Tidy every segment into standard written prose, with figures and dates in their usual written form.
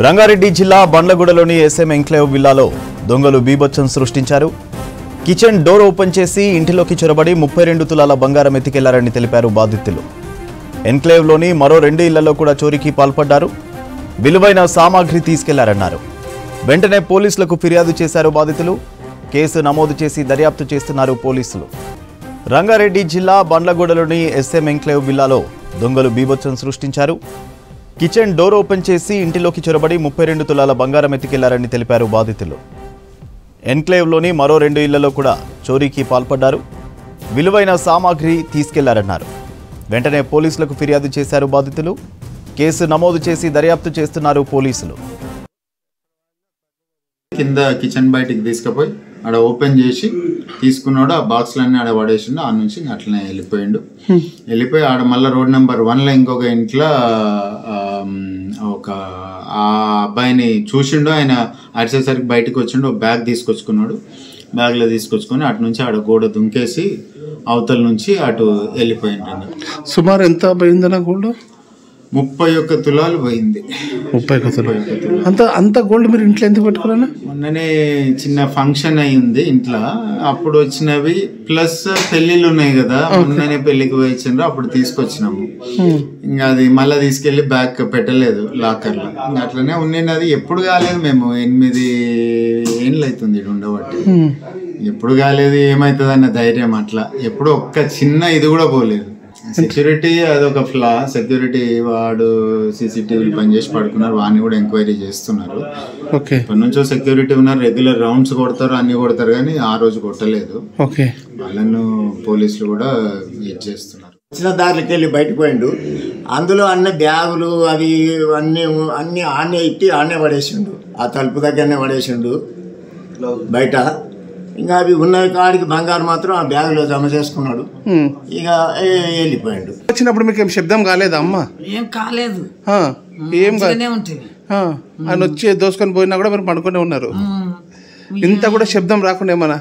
రంగారెడ్డి జిల్లా బండ్లగూడలోని S M enclave విల్లాలో దొంగలు బీభత్సం సృష్టించారు. కిచెన్ డోర్ ఓపెన్ చేసి ఇంటిలోకి చొరబడి 32 తులాల బంగారం ఎత్తికెళ్లారని తెలిపారు బాధితులు. ఎన్క్లేవ్లోని మరో 2 ఇళ్లలో కూడా చోరీకి పాల్పడ్డారు. విలువైన సామాగ్రి తీసుకెళ్లారన్నారు. వెంటనే పోలీసులకు ఫిర్యాదు చేశారు బాధితులు. కేసు నమోదు చేసి దర్యాప్తు చేస్తున్నారు పోలీసులు. రంగారెడ్డి జిల్లా బండ్లగూడలోని ఎస్ఎం ఎంక్లేవ్ విల్లాలో దొంగలు బీభత్సం సృష్టించారు. కిచెన్ డోర్ ఓపెన్ చేసి ఇంటిలోకి చొరబడి 32 తులాల బంగారం ఎత్తికెళ్లారని తెలిపారు బాధితులు. ఎన్క్లేవ్లోని మరో 2 ఇళ్లలో కూడా చోరీకి పాల్పడ్డారు. విలువైన సామాగ్రి తీసుకెళ్లారన్నారు. వెంటనే పోలీసులకు ఫిర్యాదు చేశారు బాధితులు. కేసు నమోదు చేసి దర్యాప్తు చేస్తున్నారు పోలీసులు. కింద కిచెన్ బయటికి తీసుకుపోయి ఆడ ఓపెన్ చేసి తీసుకున్నాడు. ఆ బాక్స్లన్నీ ఆడ పడేసిండు. ఆ నుంచి అట్లనే వెళ్ళిపోయి ఆడ మళ్ళీ రోడ్ నెంబర్ 1లో ఇంకొక ఇంట్లో ఒక ఆ అబ్బాయిని చూసిండు. ఆయన అరిచేసరికి బయటకు వచ్చిండు. బ్యాగ్ తీసుకొచ్చుకున్నాడు. బ్యాగ్లో తీసుకొచ్చుకొని అటు నుంచి ఆడ గోడ దుంకేసి అవతల నుంచి అటు వెళ్ళిపోయిండు. సుమారు ఎంత పోయిందన్న గోల్డ్? 31 తులాలు పోయింది. 31 తులాలు. అంత గోల్డ్ మీరు ఇంట్లో ఎందుకు పెట్టుకున్నా? మొన్ననే చిన్న ఫంక్షన్ అయ్యింది ఇంట్లో, అప్పుడు వచ్చినవి. ప్లస్ పెళ్ళిళ్ళు ఉన్నాయి కదా, మొన్ననే పెళ్లికి పోయిండ్రు, అప్పుడు తీసుకొచ్చినాము. ఇంకా అది మళ్ళీ తీసుకెళ్లి బ్యాగ్ పెట్టలేదు లాకర్లో. ఇంకా అట్లనే ఉండింది. అది ఎప్పుడు కాలేదు. మేము 8 ఏళ్ళు అవుతుంది ఇది ఉండబట్టి. ఎప్పుడు కాలేదు. ఏమవుతుంది అన్న ధైర్యం అట్లా. ఎప్పుడు ఒక్క చిన్న ఇది కూడా పోలేదు. సెక్యూరిటీ అదొక ఫ్లా. సెక్యూరిటీ వాడు సీసీటీవీలు పనిచేసి పడుకున్నారు. వాడిని కూడా ఎంక్వైరీ చేస్తున్నారు. ఇప్పటి నుంచో సెక్యూరిటీ ఉన్నారు. రెగ్యులర్ రౌండ్స్ కొడతారు, అన్ని కొడతారు, కానీ ఆ రోజు కొట్టలేదు. వాళ్ళను పోలీసులు కూడా ఇది చేస్తున్నారు. వచ్చిన దారిలోకి వెళ్ళి బయటకు పోయిండు. అందులో అన్ని బ్యాగులు అవి అన్ని ఆనే ఇట్టి ఆనే పడేసిండు. ఆ తలుపు దగ్గరనే పడేసిండు బయట. ఇంకా అవి ఉన్నవి కాడికి బంగారు మాత్రం ఆ బ్యాగులో జమ చేసుకున్నాడు. ఇక వెళ్ళిపోయాడు. వచ్చినప్పుడు మీకు ఏం శబ్దం కాలేదా అమ్మ? ఏం కాలేదు. ఏం ఆయన వచ్చి దోసుకొని పోయినా కూడా మీరు పడుకునే ఉన్నారు. ఇంత కూడా శబ్దం రాకుండా ఏమన్నా?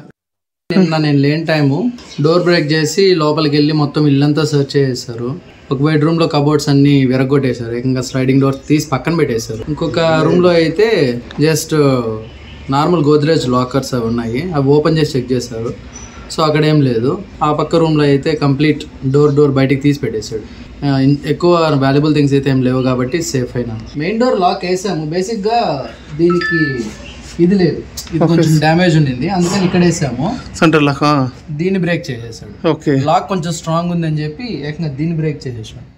నేను లేని టైము డోర్ బ్రేక్ చేసి లోపలికి వెళ్ళి మొత్తం ఇల్లంతా సెర్చ్ చేసేసారు. ఒక బెడ్రూమ్ లో కబోర్డ్స్ అన్ని విరగొట్టేశారు. ఇంకా స్లైడింగ్ డోర్ తీసి పక్కన పెట్టేశారు. ఇంకొక రూమ్ లో అయితే జస్ట్ నార్మల్ గోద్రేజ్ లాకర్స్ అవి ఉన్నాయి. అవి ఓపెన్ చేసి చెక్ చేశారు. సో అక్కడ ఏం లేదు. ఆ పక్క రూమ్లో అయితే కంప్లీట్ డోర్ బయటికి తీసి పెట్టేశాడు. ఎక్కువ వాల్యుబుల్ థింగ్స్ అయితే ఏం లేవు కాబట్టి సేఫ్ అయినా. మెయిన్ డోర్ లాక్ వేసాము. బేసిక్గా దీనికి ఇది లేదు, ఇది కొంచెం డ్యామేజ్ ఉండింది, అందుకని ఇక్కడ వేసాము సెంటర్ లాక్. దీన్ని బ్రేక్ చేసేసాడు. లాక్ కొంచెం స్ట్రాంగ్ ఉందని చెప్పి ఏకంగా దీన్ని బ్రేక్ చేసేసాడు.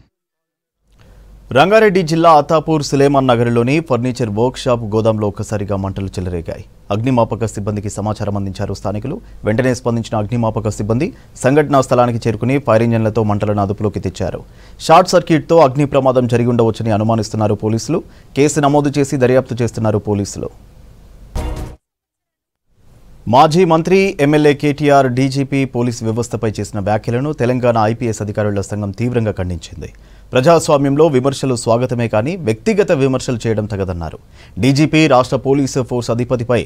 రంగారెడ్డి జిల్లా అతాపూర్ సులేమాన్ నగర్లోని ఫర్నిచర్ వర్క్ షాప్ గోదాంలో ఒక్కసారిగా మంటలు చెలరేగాయి. అగ్నిమాపక సిబ్బందికి సమాచారం అందించారు స్థానికులు. వెంటనే స్పందించిన అగ్నిమాపక సిబ్బంది సంఘటనా స్థలానికి చేరుకుని ఫైర్ ఇంజన్లతో మంటలను అదుపులోకి తెచ్చారు. షార్ట్ సర్క్యూట్తో అగ్ని ప్రమాదం జరిగి ఉండవచ్చని అనుమానిస్తున్నారు పోలీసులు. కేసు నమోదు చేసి దర్యాప్తు చేస్తున్నారు పోలీసులు. మాజీ మంత్రి ఎమ్మెల్యే కేటీఆర్ డీజీపీ పోలీసు వ్యవస్థపై చేసిన వ్యాఖ్యలను తెలంగాణ ఐపీఎస్ అధికారుల సంఘం తీవ్రంగా ఖండించింది. ప్రజాస్వామ్యంలో విమర్శలు స్వాగతమే కానీ వ్యక్తిగత విమర్శలు చేయడం తగదన్నారు. డీజీపీ రాష్ట్ర పోలీసు ఫోర్స్ అధిపతిపై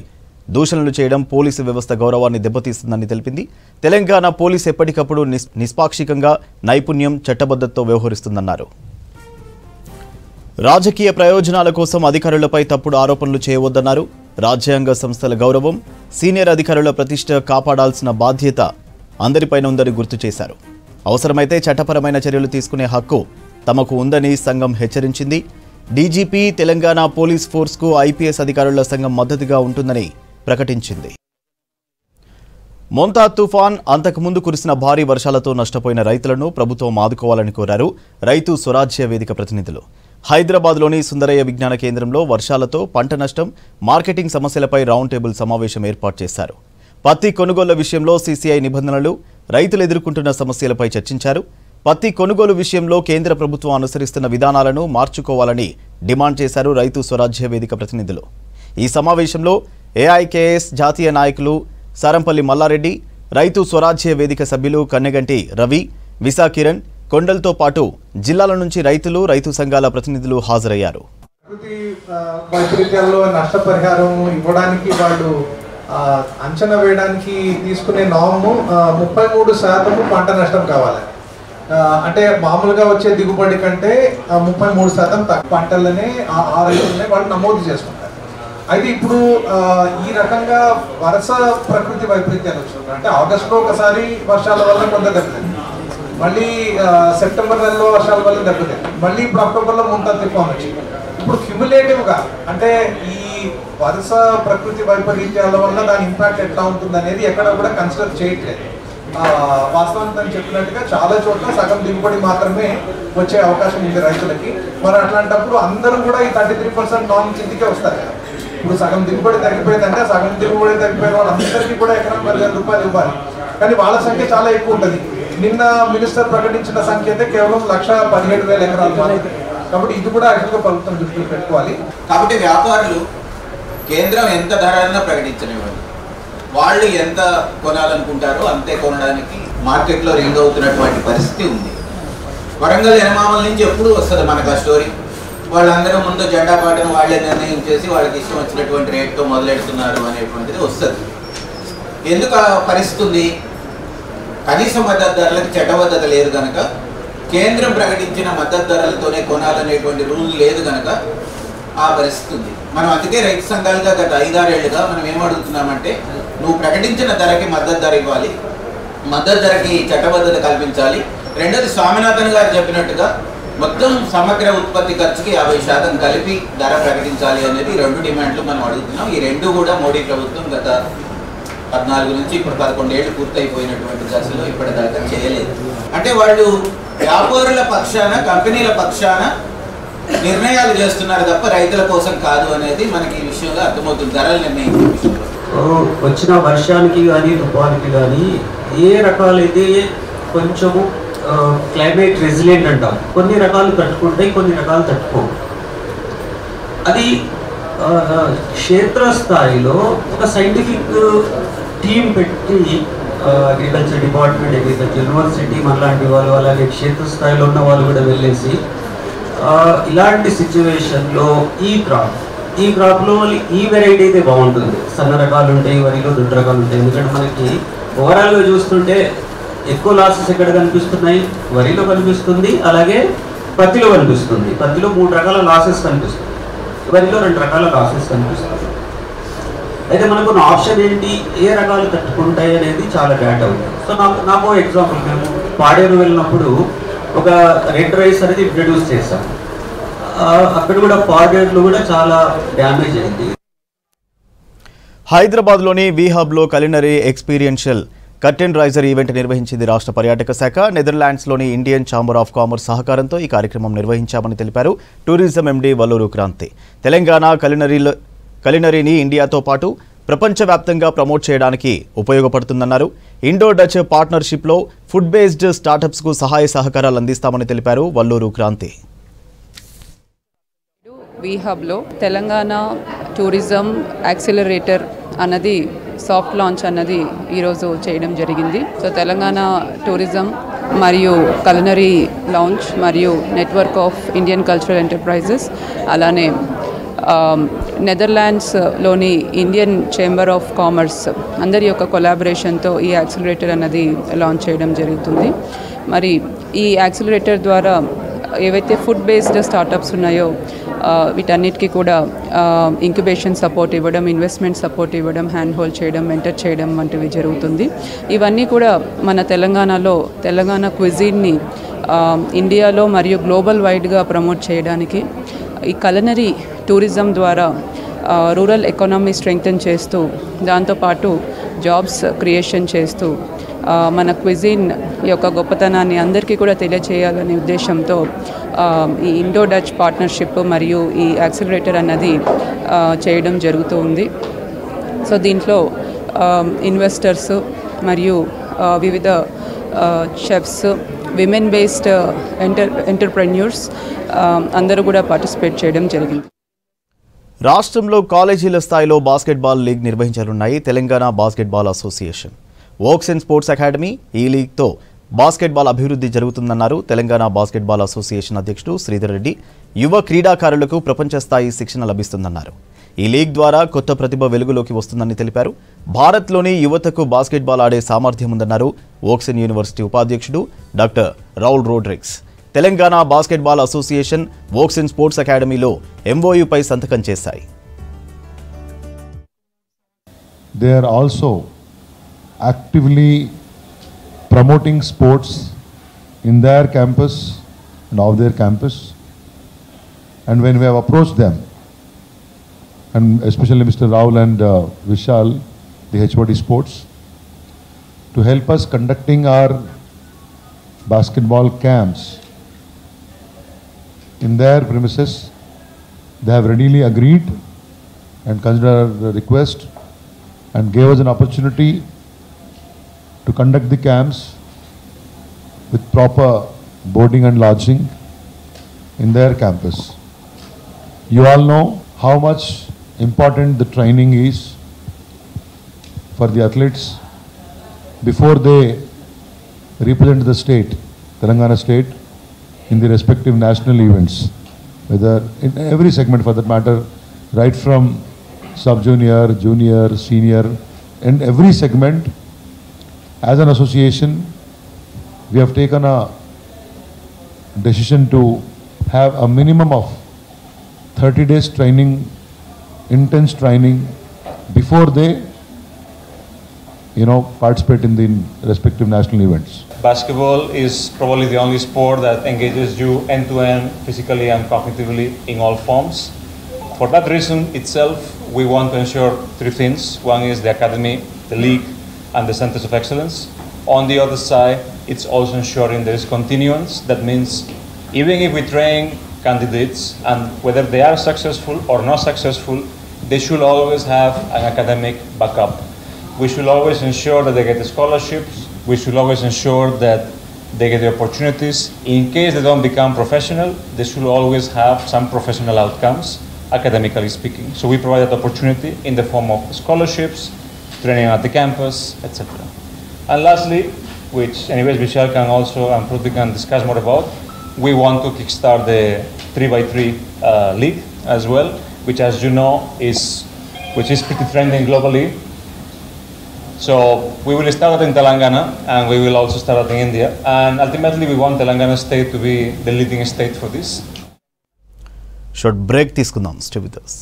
దూషణలు చేయడం పోలీసు వ్యవస్థ గౌరవాన్ని దెబ్బతీస్తుందని తెలిపింది. తెలంగాణ పోలీసు ఎప్పటికప్పుడు నిష్పాక్షికంగా నైపుణ్యం, చట్టబద్ధతతో వ్యవహరిస్తుందన్నారు. రాజకీయ ప్రయోజనాల కోసం అధికారులపై తప్పుడు ఆరోపణలు చేయవద్దన్నారు. రాజ్యాంగ సంస్థల గౌరవం, సీనియర్ అధికారుల ప్రతిష్ట కాపాడాల్సిన బాధ్యత అందరిపైన ఉందని గుర్తు చేశారు. అవసరమైతే చట్టపరమైన చర్యలు తీసుకునే హక్కు తమకు ఉందని సంఘం హెచ్చరించింది. డీజీపీ, తెలంగాణ పోలీస్ ఫోర్స్కు ఐపీఎస్ అధికారుల సంఘం మద్దతుగా ఉంటుందని ప్రకటించింది. మోంతా తుఫాన్, అంతకుముందు కురిసిన భారీ వర్షాలతో నష్టపోయిన రైతులను ప్రభుత్వం ఆదుకోవాలని కోరారు రైతు స్వరాజ్య వేదిక ప్రతినిధులు. హైదరాబాద్లోని సుందరయ్య విజ్ఞాన కేంద్రంలో వర్షాలతో పంట నష్టం, మార్కెటింగ్ సమస్యలపై రౌండ్ టేబుల్ సమావేశం ఏర్పాటు చేశారు. పత్తి కొనుగోళ్ల విషయంలో సీసీఐ నిబంధనలు, రైతులు ఎదుర్కొంటున్న సమస్యలపై చర్చించారు. పత్తి కొనుగోలు విషయంలో కేంద్ర ప్రభుత్వం అనుసరిస్తున్న విధానాలను మార్చుకోవాలని డిమాండ్ చేశారు రైతు స్వరాజ్య వేదిక ప్రతినిధులు. ఈ సమావేశంలో ఏఐకేఎస్ జాతీయ నాయకులు సారంపల్లి మల్లారెడ్డి, రైతు స్వరాజ్య వేదిక సభ్యులు కన్నెగంటి రవి, విసా కిరణ్, కొండలతో పాటు జిల్లాల నుంచి రైతులు, రైతు సంఘాల ప్రతినిధులు హాజరయ్యారు. నష్టపరిహారం ఇవ్వడానికి వాళ్ళు అంచనా వేయడానికి తీసుకునే నాము 33% పంట నష్టం కావాలి. అంటే మామూలుగా వచ్చే దిగుబడి కంటే 33% తక్కువ పంటలనే ఆ రైతులనే వాళ్ళు నమోదు చేసుకుంటారు. అయితే ఇప్పుడు ఈ రకంగా వరుస ప్రకృతి వైపరీత్యాలు వచ్చినాయి. అంటే ఆగస్టులో ఒకసారి వర్షాల వల్ల కొంత దెబ్బతింది, మళ్ళీ సెప్టెంబర్ నెలలో వర్షాల వల్ల దెబ్బతింది, మళ్ళీ ఇప్పుడు అక్టోబర్లో ముంతా తుఫాన్ వచ్చింది. ఇప్పుడు క్యుములేటివ్గా అంటే ఈ వరుస ప్రకృతి వైపరీత్యాల వల్ల దాని ఇంపాక్ట్ ఎట్లా ఉంటుంది అనేది ఎక్కడ కూడా కన్సిడర్ చేయట్లేదు. వాస్తవానికి తను చెప్పినట్టుగా చాలా చోట్ల సగం దిగుబడి మాత్రమే వచ్చే అవకాశం ఉంది రైతులకి. మరి అట్లాంటప్పుడు అందరూ కూడా ఈ 33% నాన్ కిందికే వస్తారు కదా. ఇప్పుడు సగం దిగుబడి తగ్గిపోయిందంటే సగం దిగుబడి తగ్గిపోయిన వాళ్ళందరికీ కూడా ఎకరం 10,000 రూపాయలు ఇవ్వాలి, కానీ వాళ్ళ సంఖ్య చాలా ఎక్కువ ఉంటుంది. నిన్న మినిస్టర్ ప్రకటించిన సంఖ్య అయితే కేవలం 1,17,000 ఎకరాలు మాత్రమే. కాబట్టి ఇది కూడా యాక్చువల్గా ప్రభుత్వం దృష్టిలో పెట్టుకోవాలి. కాబట్టి వ్యాపారులు కేంద్రం ఎంత ధరన్నా ప్రకటించనివ్వండి, వాళ్ళు ఎంత కొనాలనుకుంటారో అంతే కొనడానికి మార్కెట్లో రింగ్ అవుతున్నటువంటి పరిస్థితి ఉంది. వరంగల్ ఎనమామల నుంచి ఎప్పుడు వస్తుంది మనకు ఆ స్టోరీ. వాళ్ళందరూ ముందు జెండా పాటను వాళ్ళే నిర్ణయం చేసి వాళ్ళకి ఇష్టం వచ్చినటువంటి రేట్తో మొదలెడుతున్నారు అనేటువంటిది వస్తుంది. ఎందుకు ఆ పరిస్థితి ఉంది? కనీస మద్దతు ధరలకు చట్టబద్ధత లేదు కనుక, కేంద్రం ప్రకటించిన మద్దతు ధరలతోనే కొనాలనేటువంటి రూల్ లేదు కనుక ఆ పరిస్థితి ఉంది. మనం అందుకే రైతు సంఘాలుగా గత 5-6 ఏళ్లుగా మనం ఏమడుగుతున్నామంటే, నువ్వు ప్రకటించిన ధరకి మద్దతు ధర ఇవ్వాలి, మద్దతు ధరకి చట్టబద్ధత కల్పించాలి. రెండోది స్వామినాథన్ గారు చెప్పినట్టుగా మొత్తం సమగ్ర ఉత్పత్తి ఖర్చుకి 50% కలిపి ధర ప్రకటించాలి అనేది 2 డిమాండ్లు మనం అడుగుతున్నాం. ఈ 2 కూడా మోడీ ప్రభుత్వం గత 14 నుంచి ఇప్పుడు 11 ఏళ్ళు పూర్తయిపోయినటువంటి దశలో ఇప్పటిదాకా చేయలేదు. అంటే వాళ్ళు వ్యాపారుల పక్షాన, కంపెనీల పక్షాన నిర్ణయాలు చేస్తున్నారు తప్ప రైతుల కోసం కాదు అనేది మనకి ఈ విషయంలో అర్థమవుతుంది. ధరలు నిర్ణయించే విషయంలో వచ్చిన వర్షానికి కానీ తుఫానికి కానీ ఏ రకాలైతే కొంచెము క్లైమేట్ రెసిలియంట్ అంటాం, కొన్ని రకాలు తట్టుకుంటాయి, కొన్ని రకాలు తట్టుకోవు. అది క్షేత్రస్థాయిలో ఒక సైంటిఫిక్ టీం పెట్టి అగ్రికల్చర్ డిపార్ట్మెంట్, అగ్రికల్చర్ యూనివర్సిటీ మనలాంటి వాళ్ళు, అలాగే క్షేత్రస్థాయిలో ఉన్న వాళ్ళు కూడా వెళ్ళేసి ఇలాంటి సిచ్యువేషన్లో ఈ క్రాప్లో ఈ వెరైటీ అయితే బాగుంటుంది. సన్న రకాలు ఉంటాయి, వరిలో 2 రకాలు ఉంటాయి. ఎందుకంటే మనకి ఓవరాల్గా చూస్తుంటే ఎక్కువ లాసెస్ ఎక్కడ కనిపిస్తున్నాయి? వరిలో కనిపిస్తుంది, అలాగే పత్తిలో కనిపిస్తుంది. పత్తిలో 3 రకాల లాసెస్ కనిపిస్తుంది, వరిలో 2 రకాల లాసెస్ కనిపిస్తుంది. అయితే మనకున్న ఆప్షన్ ఏంటి, ఏ రకాలు తట్టుకుంటాయి అనేది చాలా డేటా ఉంది. సో నాకు ఎగ్జాంపుల్, మేము పాడేరు వెళ్ళినప్పుడు ఒక రెడ్ రైస్ అనేది ఇంట్రడ్యూస్ చేశాం. అక్కడ కూడా పాడేరులో కూడా చాలా డ్యామేజ్ అయింది. హైదరాబాద్లోని వి హబ్లో culinary experiential curtain raiser event నిర్వహించింది రాష్ట్ర పర్యాటక శాఖ. నెదర్లాండ్స్లోని ఇండియన్ ఛాంబర్ ఆఫ్ కామర్స్ సహకారంతో ఈ కార్యక్రమం నిర్వహించామని తెలిపారు టూరిజం ఎండీ వల్లూరు క్రాంతి. తెలంగాణ కలినరీని ఇండియాతో పాటు ప్రపంచవ్యాప్తంగా ప్రమోట్ చేయడానికి ఉపయోగపడుతుందన్నారు. ఇండో డచ్ పార్ట్నర్షిప్లో ఫుడ్ బేస్డ్ స్టార్టప్స్కు సహాయ సహకారాలు అందిస్తామని తెలిపారు వల్లూరు క్రాంతి. వి హబ్లో తెలంగాణ టూరిజం యాక్సిలరేటర్ అన్నది సాఫ్ట్ లాంచ్ అన్నది ఈరోజు చేయడం జరిగింది. సో తెలంగాణ టూరిజం మరియు కలినరీ లాంచ్ మరియు network of Indian cultural enterprises, అలానే నెదర్లాండ్స్లోని ఇండియన్ ఛాంబర్ ఆఫ్ కామర్స్ అందరి యొక్క కొలాబరేషన్తో ఈ యాక్సిలరేటర్ అన్నది లాంచ్ చేయడం జరుగుతుంది. మరి ఈ యాక్సిలరేటర్ ద్వారా ఏవైతే ఫుడ్ బేస్డ్ స్టార్టప్స్ ఉన్నాయో వీటన్నిటికీ కూడా ఇంక్యుబేషన్ సపోర్ట్ ఇవ్వడం, ఇన్వెస్ట్మెంట్ సపోర్ట్ ఇవ్వడం, హ్యాండ్ హోల్డ్ చేయడం, మెంటర్ చేయడం వంటివి జరుగుతుంది. ఇవన్నీ కూడా మన తెలంగాణలో తెలంగాణ క్విజిన్ని ఇండియాలో మరియు గ్లోబల్ వైడ్గా ప్రమోట్ చేయడానికి ఈ కలినరీ టూరిజం ద్వారా రూరల్ ఎకానమీ స్ట్రెంగ్తన్ చేస్తూ, దాంతోపాటు జాబ్స్ క్రియేషన్ చేస్తూ మన క్విజిన్ యొక్క గొప్పతనాన్ని అందరికీ కూడా తెలియచేయాలనే ఉద్దేశంతో ఈ ఇండో డచ్ పార్ట్నర్షిప్ మరియు ఈ యాక్సిలరేటర్ అన్నది చేయడం జరుగుతూ ఉంది. సో దీంట్లో ఇన్వెస్టర్స్ మరియు వివిధ షెఫ్స్, విమెన్ బేస్డ్ ఎంటర్ప్రెన్యూర్స్ అందరూ కూడా పార్టిసిపేట్ చేయడం జరిగింది. రాష్ట్రంలో కాలేజీల స్థాయిలో బాస్కెట్బాల్ లీగ్ నిర్వహించనున్నాయి Telangana basketball association. Vox and sports academy ఈ లీగ్తో బాస్కెట్బాల్ అభివృద్ధి జరుగుతుందన్నారు తెలంగాణ బాస్కెట్బాల్ అసోసియేషన్ అధ్యక్షుడు శ్రీధర్ రెడ్డి. యువ క్రీడాకారులకు ప్రపంచ స్థాయి శిక్షణ లభిస్తుందన్నారు. ఈ లీగ్ ద్వారా కొత్త ప్రతిభ వెలుగులోకి వస్తుందని తెలిపారు. భారత్లోని యువతకు బాస్కెట్బాల్ ఆడే సామర్థ్యం ఉందన్నారు వోక్స్ యూనివర్సిటీ ఉపాధ్యక్షుడు doctor Raul Rodrigues. Telangana basketball association వోక్స్ ఇన్ స్పోర్ట్స్ అకాడమీలో MOUపై సంతకం చేశాయి. They are also actively promoting sports in their campus and off their campus. And when we have approached them, and especially Mr. Rahul and Vishal, the HOD Sports, to help us conducting our basketball camps in their premises, they have readily agreed and considered the request and gave us an opportunity to conduct the camps with proper boarding and lodging in their campus. You all know how much important the training is for the athletes before they represent the state, Telangana state, in the respective national events, whether in every segment for that matter, right from sub-junior, junior, senior, and every segment. As an association, we have taken a decision to have a minimum of 30 days training, intense training, before they, participate in the respective national events. Basketball is probably the only sport that engages you end-to-end, physically and cognitively in all forms. For that reason itself, we want to ensure three things. One is the academy, the league, and the centers of excellence. On the other side, it's also ensuring there is continuance. That means even if we train candidates and whether they are successful or not successful, they should always have an academic backup. We should always ensure that they get the scholarships. We should always ensure that they get the opportunities. In case they don't become professional, they should always have some professional outcomes, academically speaking. So we provide that opportunity in the form of scholarships, training at the campus, etc. And lastly, which anyways Vishal can also and Pruthi can discuss more about, we want to kickstart the 3x3 league as well, which as you know is pretty trending globally. So we will start in Telangana and we will also start in India, and ultimately we want Telangana state to be the leading state for this. Short break తీసుకుందాం. Stay with us.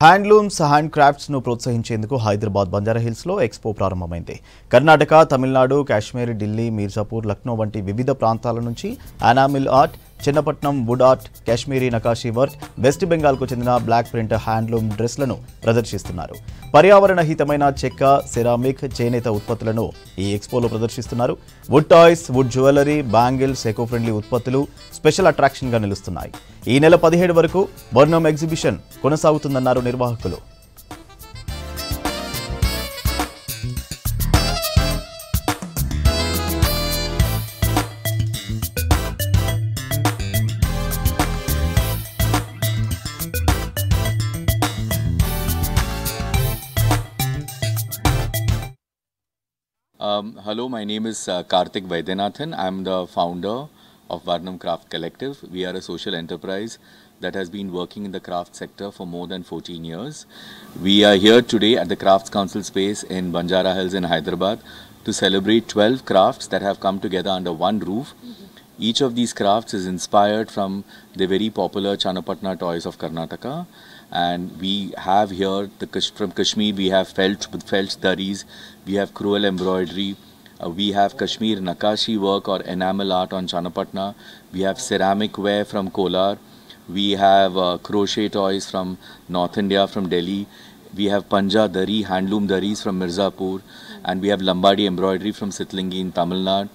Handlooms, hand క్రాఫ్ట్స్ను ప్రోత్సహించేందుకు Hyderabad బంజారాహిల్స్లో expo ప్రారంభమైంది. కర్ణాటక, తమిళనాడు, కాశ్మీర్, ఢిల్లీ, మీర్జాపూర్, లక్నో వంటి వివిధ ప్రాంతాల నుంచి enamel art, Chinnapatnam wood art, Kashmiri నకాషీ work, west బెంగాల్కు చెందిన బ్లాక్ ప్రింట్ హ్యాండ్లూమ్ డ్రెస్లను ప్రదర్శిస్తున్నారు. పర్యావరణ హితమైన చెక్క, సెరామిక్, చేనేత ఉత్పత్తులను ఈ ఎక్స్పోలో ప్రదర్శిస్తున్నారు. Wood toys, wood jewellery, bangles, eco friendly ఉత్పత్తులు స్పెషల్ అట్రాక్షన్గా నిలుస్తున్నాయి. ఈ నెల 17 వరకు వర్ణం ఎగ్జిబిషన్ కొనసాగుతుందన్నారు నిర్వాహకులు. Hello, my name is Karthik Vaidyanathan. I'm the founder of Varnam Craft Collective. We are a social enterprise that has been working in the craft sector for more than 14 years. We are here today at the Crafts Council space in Banjara Hills in Hyderabad to celebrate 12 crafts that have come together under one roof. Each of these crafts is inspired from the very popular Channapatna toys of Karnataka. And we have here, from Kashmir, we have felt dharis, we have crewel embroidery, we have Kashmir Nakashi work or enamel art on Channapatna, we have ceramic ware from Kolar, we have crochet toys from North India, from Delhi, we have Panja Dari, handloom dharis from Mirzapur, and we have Lambadi embroidery from Sitlingi in Tamil Nadu.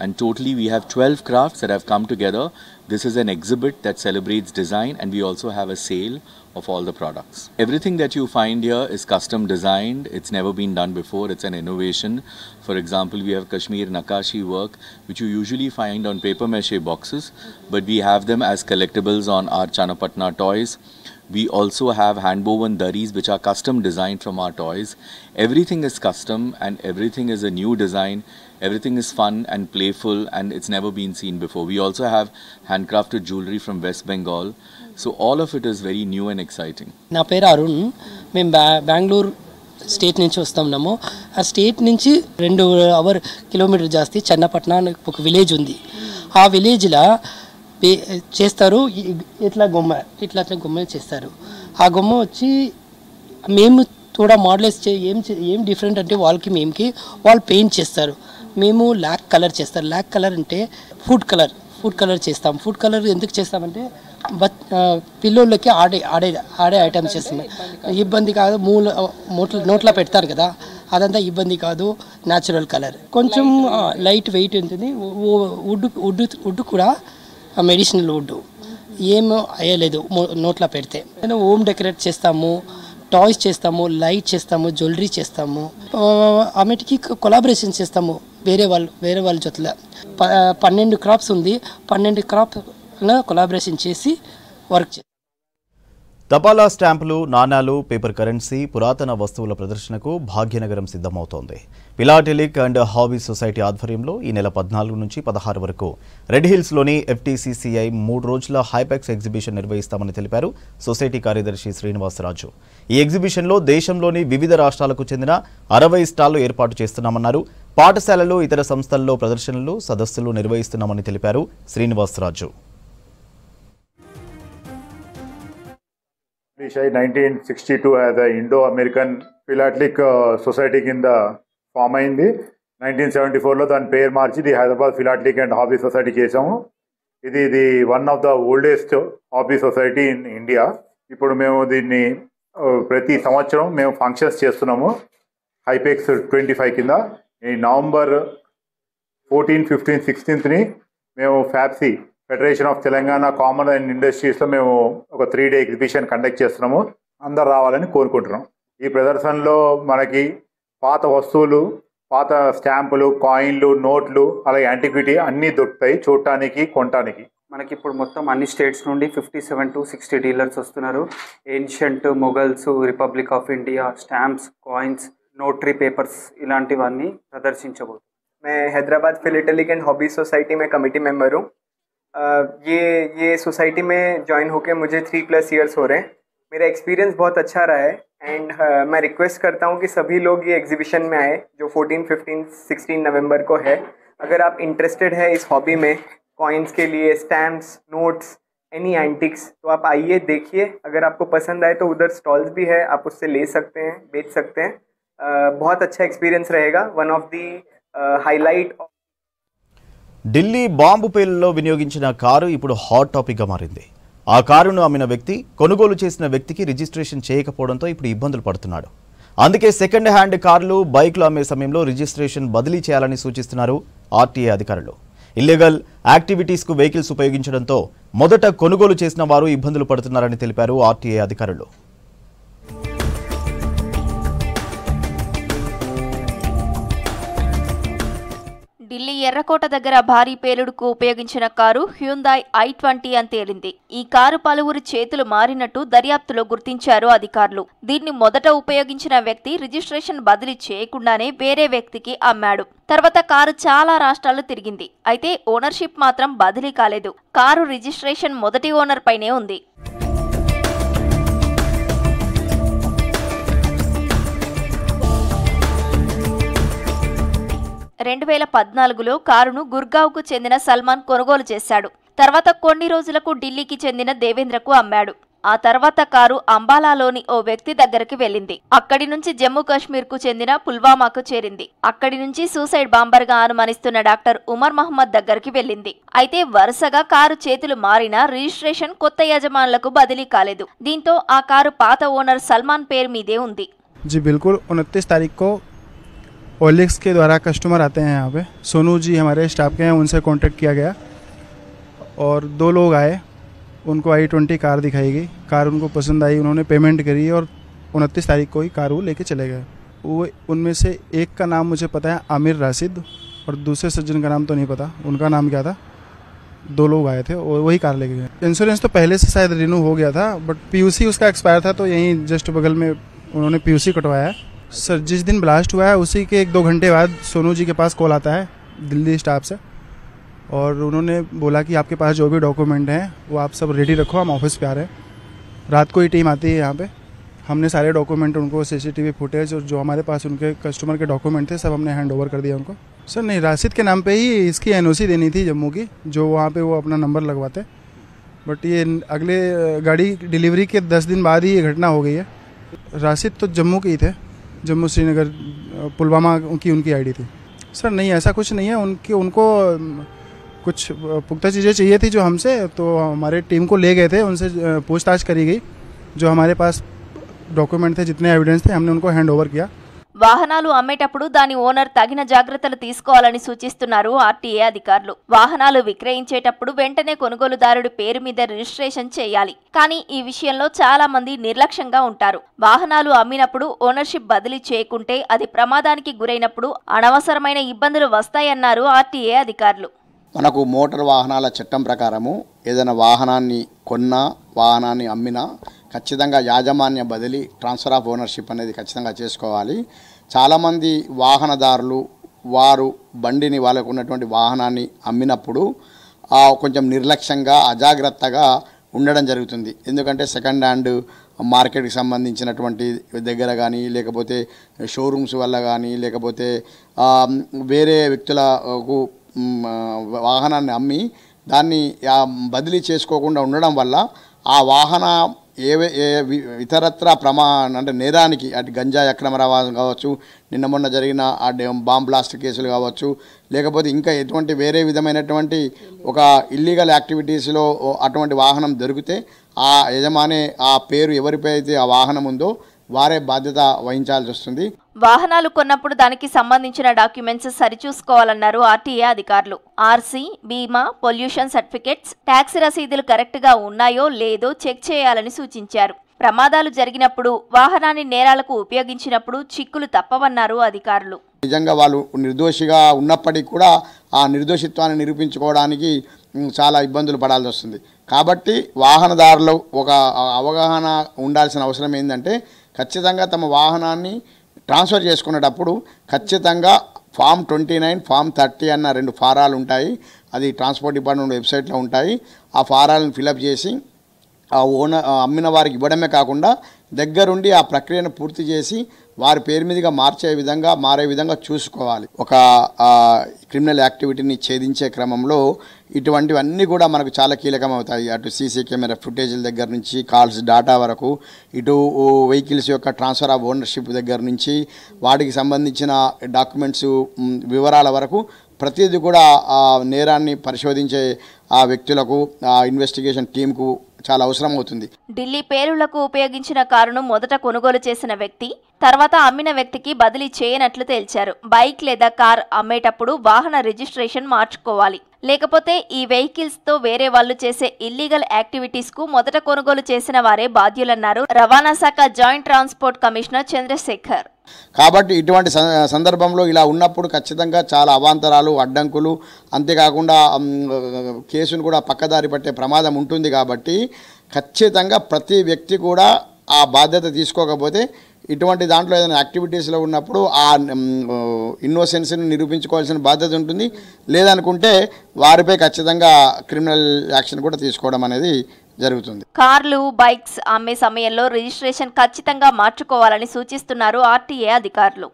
And totally we have 12 crafts that have come together. This is an exhibit that celebrates design, and we also have a sale of all the products. Everything that you find here is custom designed. It's never been done before. It's an innovation. For example, we have Kashmir Nakashi work, which you usually find on paper mache boxes, but we have them as collectibles on our Channapatna toys. We also have hand-woven dharis which are custom designed from our toys. Everything is custom and everything is a new design. Everything is fun and playful and it's never been seen before. We also have handcrafted jewelry from West Bengal. So all of it is very new and exciting. నా పేరు అరుణ్. మేము Bengaluru state నుంచి వస్తున్నాము. ఆ state నుంచి 2 kilometre జాస్తి చన్నపట్నం అని ఒక village ఉంది. ఆ విలేజ్లో చేస్తారు ఇట్లా గుమ్మ చేస్తారు. ఆ గుమ్మ వచ్చి మేము थोड़ा మోడల్స్ ఏం డిఫరెంట్ అంటే వాళ్ళకి మేమకి వాళ్ళు పెయింట్ చేస్తారు. మేము లాక్ కలర్ చేస్తారు. లాక్ కలర్ అంటే ఫుడ్ కలర్ చేస్తాం. ఫుడ్ కలర్ ఎందుకు చేస్తామంటే పిల్లోళ్ళకి ఆడే ఐటమ్స్ చేస్తాం. ఇబ్బంది కాదు, నోట్లో పెడతారు కదా, అదంతా ఇబ్బంది కాదు. న్యాచురల్ కలర్ కొంచెం లైట్ వెయిట్ ఉంటుంది. వుడ్ కూడా మెడిసినల్ వుడ్ ఏం అయ్యలేదు నోట్లో పెడితే. నేను హోమ్ డెకరేట్ చేస్తాము, టాయ్స్ చేస్తాము, లైట్ చేస్తాము, జ్యువెలరీ చేస్తాము. ఆమెటికి కొలాబరేషన్ చేస్తాము వేరే వాళ్ళ జొతల. 12 క్రాప్స్ ఉంది. 12 క్రాప్ కొలాబరేషన్ చేసి వర్క్ చేస్తాం. తపాలా స్టాంపులు, నాణాలు, పేపర్ కరెన్సీ, పురాతన వస్తువుల ప్రదర్శనకు భాగ్యనగరం సిద్ధమవుతోంది. ఫిలాటెలిక్ అండ్ హాబీ సొసైటీ ఆధ్వర్యంలో ఈ నెల 14 నుంచి 16 వరకు రెడ్ హిల్స్లోని FTCCI 3 రోజుల హైపెక్స్ ఎగ్జిబిషన్ నిర్వహిస్తామని తెలిపారు సొసైటీ కార్యదర్శి శ్రీనివాసరాజు. ఈ ఎగ్జిబిషన్లో దేశంలోని వివిధ రాష్ట్రాలకు చెందిన 60 స్టాళ్లు ఏర్పాటు చేస్తున్నామన్నారు. పాఠశాలలు, ఇతర సంస్థల్లో ప్రదర్శనలు, సదస్సులు నిర్వహిస్తున్నామని తెలిపారు Srinivasaraju. 1962 as a Indo-American Philatelic Society కింద ఫామ్ అయింది. 1974లో దాని పేరు మార్చి the Hyderabad philatelic and hobby society చేసాము. ఇది one of the oldest hobby society in India. ఇప్పుడు మేము దీన్ని ప్రతి సంవత్సరం మేము ఫంక్షన్స్ చేస్తున్నాము. హైపెక్స్ 25 కింద ఈ నవంబర్ 14, 15, 16ని మేము FAPSI federation of Telangana commerce and ఇండస్ట్రీస్లో మేము ఒక 3-day ఎగ్జిబిషన్ కండక్ట్ చేస్తున్నాము. అందరు రావాలని కోరుకుంటున్నాం. ఈ ప్రదర్శనలో మనకి పాత వస్తువులు, పాత స్టాంపులు, కాయిన్లు, నోట్లు, అలాగే యాంటిక్విటీ అన్నీ దొరుకుతాయి చూడటానికి, కొనటానికి. మనకి ఇప్పుడు మొత్తం అన్ని స్టేట్స్ నుండి 57 to 60 డీలర్స్ వస్తున్నారు. Ancient, Mughals, republic of India, stamps, coins, notary papers इलांटिवన్నీ ప్రదర్శించబోతున్నాం. मैं Hyderabad philatelic and hobby society में कमेटी मेंबर हूँ. ये सोसाइटी में ज्वाइन होके मुझे 3+ ईयर्स हो रहे हैं. मेरा एक्सपीरियंस बहुत अच्छा रहा है एंड मैं रिक्वेस्ट करता हूँ कि सभी लोग ये एग्जीबिशन में आए जो 14, 15, 16 नवंबर को है. अगर आप इंटरेस्टेड है इस हॉबी में, कॉइन्स के लिए, स्टैम्प्स, नोट्स, एनी एंटिक्स, तो आप आइए, देखिए. अगर आपको पसंद आए तो उधर स्टॉल्स भी है, आप उससे ले सकते हैं, बेच सकते हैं. बहुत अच्छा एक्सपीरियंस रहेगा. One of the highlight. Delhi bomb పేలులో వినియోగించిన కారు ఇప్పుడు హాట్ టాపిక్గా మారింది. ఆ కారును అమ్మిన వ్యక్తి కొనుగోలు చేసిన వ్యక్తికి రిజిస్ట్రేషన్ చేయకపోవడంతో ఇప్పుడు ఇబ్బందులు పడుతున్నాడు. అందుకే సెకండ్ హ్యాండ్ కార్లు, బైక్లు అమ్మే సమయంలో రిజిస్ట్రేషన్ బదిలీ చేయాలని సూచిస్తున్నారు ఆర్టీఏ అధికారులు. ఇల్లీగల్ యాక్టివిటీస్కు వెహికల్స్ ఉపయోగించడంతో మొదట కొనుగోలు చేసిన వారు ఇబ్బందులు పడుతున్నారని తెలిపారు ఆర్టీఏ అధికారులు. ఢిల్లీ ఎర్రకోట దగ్గర భారీ పేలుడుకు ఉపయోగించిన కారు హ్యుందాయ్ i20 అని తేలింది. ఈ కారు పలువురు చేతులు మారినట్టు దర్యాప్తులో గుర్తించారు అధికారులు. దీన్ని మొదట ఉపయోగించిన వ్యక్తి రిజిస్ట్రేషన్ బదిలీ చేయకుండానే వేరే వ్యక్తికి అమ్మాడు. తర్వాత కారు చాలా రాష్ట్రాలు తిరిగింది. అయితే ఓనర్షిప్ మాత్రం బదిలీ కాలేదు. కారు రిజిస్ట్రేషన్ మొదటి ఓనర్ పైనే ఉంది. 2014లో కారును గుర్గావ్కు చెందిన సల్మాన్ కొనుగోలు చేశాడు. తర్వాత కొన్ని రోజులకు ఢిల్లీకి చెందిన దేవేంద్రకు అమ్మాడు. ఆ తర్వాత కారు అంబాలాలోని ఓ వ్యక్తి దగ్గరికి వెళ్ళింది. అక్కడి నుంచి జమ్మూ కాశ్మీర్కు చెందిన పుల్వామాకు చేరింది. అక్కడి నుంచి సూసైడ్ బాంబర్గా అనుమానిస్తున్న డాక్టర్ ఉమర్ మహమ్మద్ దగ్గరికి వెళ్ళింది. అయితే వరుసగా కారు చేతులు మారినా రిజిస్ట్రేషన్ కొత్త యజమానులకు బదిలీ కాలేదు. దీంతో ఆ కారు పాత ఓనర్ సల్మాన్ పేరు మీదే ఉంది. जी बिल्कुल 29 तारीख को ओलिक्स के द्वारा कस्टमर आते हैं यहाँ पे. सोनू जी हमारे स्टाफ के हैं, उनसे कांटेक्ट किया गया और 2 लोग आए. उनको i20 कार दिखाई गई. कार उनको पसंद आई, उन्होंने पेमेंट करी और 29 तारीख को ही कार वो लेके चले गए. वो उनमें से एक का नाम मुझे पता है आमिर राशिद और दूसरे सज्जन का नाम तो नहीं पता, उनका नाम क्या था. 2 लोग आए थे और वही कार लेके गए. इंश्योरेंस तो पहले से शायद रिन्यू हो गया था बट PUC उसका एक्सपायर था, तो यहीं जस्ट बगल में उन्होंने PUC कटवाया. सर जिस दिन ब्लास्ट हुआ है उसी के 1-2 घंटे बाद सोनू जी के पास कॉल आता है दिल्ली स्टाफ से और उन्होंने बोला कि आपके पास जो भी डॉक्यूमेंट हैं वो आप सब रेडी रखो, हम ऑफिस पे आ रहे हैं। रात को ही टीम आती है यहाँ पे। हमने सारे डॉक्यूमेंट उनको, CCTV फुटेज और जो हमारे पास उनके कस्टमर के डॉक्यूमेंट थे सब हमने हैंड ओवर कर दिया उनको। सर नहीं, राशिद के नाम पे ही इसकी NOC देनी थी जम्मू की, जो वहाँ पे वो अपना नंबर लगवाते, बट ये अगले गाड़ी डिलीवरी के 10 दिन बाद ही ये घटना हो गई है। राशिद तो जम्मू के ही थे, जम्मू श्रीनगर पुलवामा की उनकी ID थी। सर नहीं, ऐसा कुछ नहीं है। उनको कुछ पुख्ता चीज़ें चाहिए थी जो हमसे, तो हमारे टीम को ले गए थे, उनसे पूछताछ करी गई। जो हमारे पास डॉक्यूमेंट थे, जितने एविडेंस थे, हमने उनको హ్యాండ్ ఓవర్ किया। వాహనాలు అమ్మేటప్పుడు దాని ఓనర్ తగిన జాగ్రత్తలు తీసుకోవాలని సూచిస్తున్నారు RTA అధికారులు। వాహనాలు విక్రయించేటప్పుడు వెంటనే కొనుగోలుదారుడి పేరు మీద రిజిస్ట్రేషన్ చేయాలి। కానీ ఈ విషయంలో చాలా మంది నిర్లక్ష్యంగా ఉంటారు। వాహనాలు అమ్మినప్పుడు ఓనర్షిప్ బదిలీ చేయకుంటే అది ప్రమాదానికి గురైనప్పుడు అనవసరమైన ఇబ్బందులు వస్తాయన్నారు RTA అధికారులు। మనకు మోటార్ వాహనాల చట్టం ప్రకారము ఏదైనా వాహనాన్ని కొన్నా, వాహనాన్ని అమ్మినా ఖచ్చితంగా యాజమాన్య బదిలీ, ట్రాన్స్ఫర్ ఆఫ్ ఓనర్షిప్ అనేది ఖచ్చితంగా చేసుకోవాలి। చాలామంది వాహనదారులు వారు బండిని, వాళ్ళకు ఉన్నటువంటి వాహనాన్ని అమ్మినప్పుడు కొంచెం నిర్లక్ష్యంగా, అజాగ్రత్తగా ఉండడం జరుగుతుంది। ఎందుకంటే సెకండ్ హ్యాండ్ మార్కెట్కి సంబంధించినటువంటి దగ్గర కానీ, లేకపోతే షోరూమ్స్ వల్ల కానీ, లేకపోతే వేరే వ్యక్తులకు వాహనాన్ని అమ్మి దాన్ని బదిలీ చేసుకోకుండా ఉండడం వల్ల ఆ వాహన ఇతరత్ర అంటే నేరానికి, అటు గంజాయి అక్రమ రవాణా కావచ్చు, నిన్న మొన్న జరిగిన ఆ బాంబ్ బ్లాస్ట్ కేసులు కావచ్చు, లేకపోతే ఇంకా ఎటువంటి వేరే విధమైనటువంటి ఒక ఇల్లీగల్ యాక్టివిటీస్లో అటువంటి వాహనం దొరికితే ఆ యజమాని ఆ పేరు ఎవరిపై అయితే ఆ వాహనం ఉందో వారే బాధ్యత వహించాల్సి వస్తుంది। వాహనాలు కొన్నప్పుడు దానికి సంబంధించిన డాక్యుమెంట్స్ సరిచూసుకోవాలన్నారు RTA అధికారులు। RC, బీమా, పొల్యూషన్ సర్టిఫికెట్స్, ట్యాక్స్ రసీదులు కరెక్ట్ గా ఉన్నాయో లేదో చెక్ చేయాలని సూచించారు। ప్రమాదాలు జరిగినప్పుడు వాహనాన్ని నేరాలకు ఉపయోగించినప్పుడు చిక్కులు తప్పవన్నారు అధికారులు। నిజంగా వాళ్ళు నిర్దోషిగా ఉన్నప్పటికీ కూడా ఆ నిర్దోషిత్వాన్ని నిరూపించుకోవడానికి చాలా ఇబ్బందులు పడాల్సి వస్తుంది। కాబట్టి వాహనదారులు ఒక అవగాహన ఉండాల్సిన అవసరం ఏంటంటే, ఖచ్చితంగా తమ వాహనాన్ని ట్రాన్స్ఫర్ చేసుకునేటప్పుడు ఖచ్చితంగా ఫామ్ 29, ఫామ్ 30 అన్న 2 ఫారాలు ఉంటాయి। అది ట్రాన్స్పోర్ట్ డిపార్ట్మెంట్ వెబ్సైట్లో ఉంటాయి। ఆ ఫారాలను ఫిలప్ చేసి ఆ అమ్మిన వారికి ఇవ్వడమే కాకుండా దగ్గరుండి ఆ ప్రక్రియను పూర్తి చేసి వారి పేరు మీదుగా మారే విధంగా చూసుకోవాలి। ఒక క్రిమినల్ యాక్టివిటీని ఛేదించే క్రమంలో ఇటువంటివన్నీ కూడా మనకు చాలా కీలకం అవుతాయి। అటు CC కెమెరా ఫుటేజ్ల దగ్గర నుంచి కాల్స్ డేటా వరకు, ఇటు వెహికల్స్ యొక్క ట్రాన్స్ఫర్ ఆఫ్ ఓనర్షిప్ దగ్గర నుంచి వాటికి సంబంధించిన డాక్యుమెంట్స్ వివరాల వరకు ప్రతిదీ కూడా ఆ నేరాన్ని పరిశోధించే ఆ వ్యక్తులకు, ఆ ఇన్వెస్టిగేషన్ టీంకు చాలా అవసరం అవుతుంది। ఢిల్లీ పేరులకు ఉపయోగించిన కారును మొదట కొనుగోలు చేసిన వ్యక్తి తర్వాత అమ్మిన వ్యక్తికి బదిలీ చేయనట్లు తేల్చారు। బైక్ లేదా కార్ అమ్మేటప్పుడు వాహన రిజిస్ట్రేషన్ మార్చుకోవాలి, లేకపోతే ఈ వెహికల్స్ తో వేరే వాళ్ళు చేసే ఇల్లీగల్ యాక్టివిటీస్ కు మొదట కొనుగోలు చేసిన వారే బాధ్యులన్నారు రవాణా శాఖ జాయింట్ ట్రాన్స్పోర్ట్ కమిషనర్ చంద్రశేఖర్। కాబట్టి ఇటువంటి సందర్భంలో ఇలా ఉన్నప్పుడు ఖచ్చితంగా చాలా అవాంతరాలు, అడ్డంకులు, అంతేకాకుండా కేసును కూడా పక్కదారి పట్టే ప్రమాదం ఉంటుంది। కాబట్టి ఖచ్చితంగా ప్రతి వ్యక్తి కూడా ఆ బాధ్యత తీసుకోకపోతే ఇటువంటి దాంట్లో ఏదైనా యాక్టివిటీస్లో ఉన్నప్పుడు ఆ ఇన్నోసెన్స్ని నిరూపించుకోవాల్సిన బాధ్యత ఉంటుంది। లేదనుకుంటే వారిపై ఖచ్చితంగా క్రిమినల్ యాక్షన్ కూడా తీసుకోవడం అనేది జరుగుతుంది। కార్లు, బైక్స్ అమ్మే సమయంలో రిజిస్ట్రేషన్ ఖచ్చితంగా మార్చుకోవాలని సూచిస్తున్నారు RTA అధికారులు।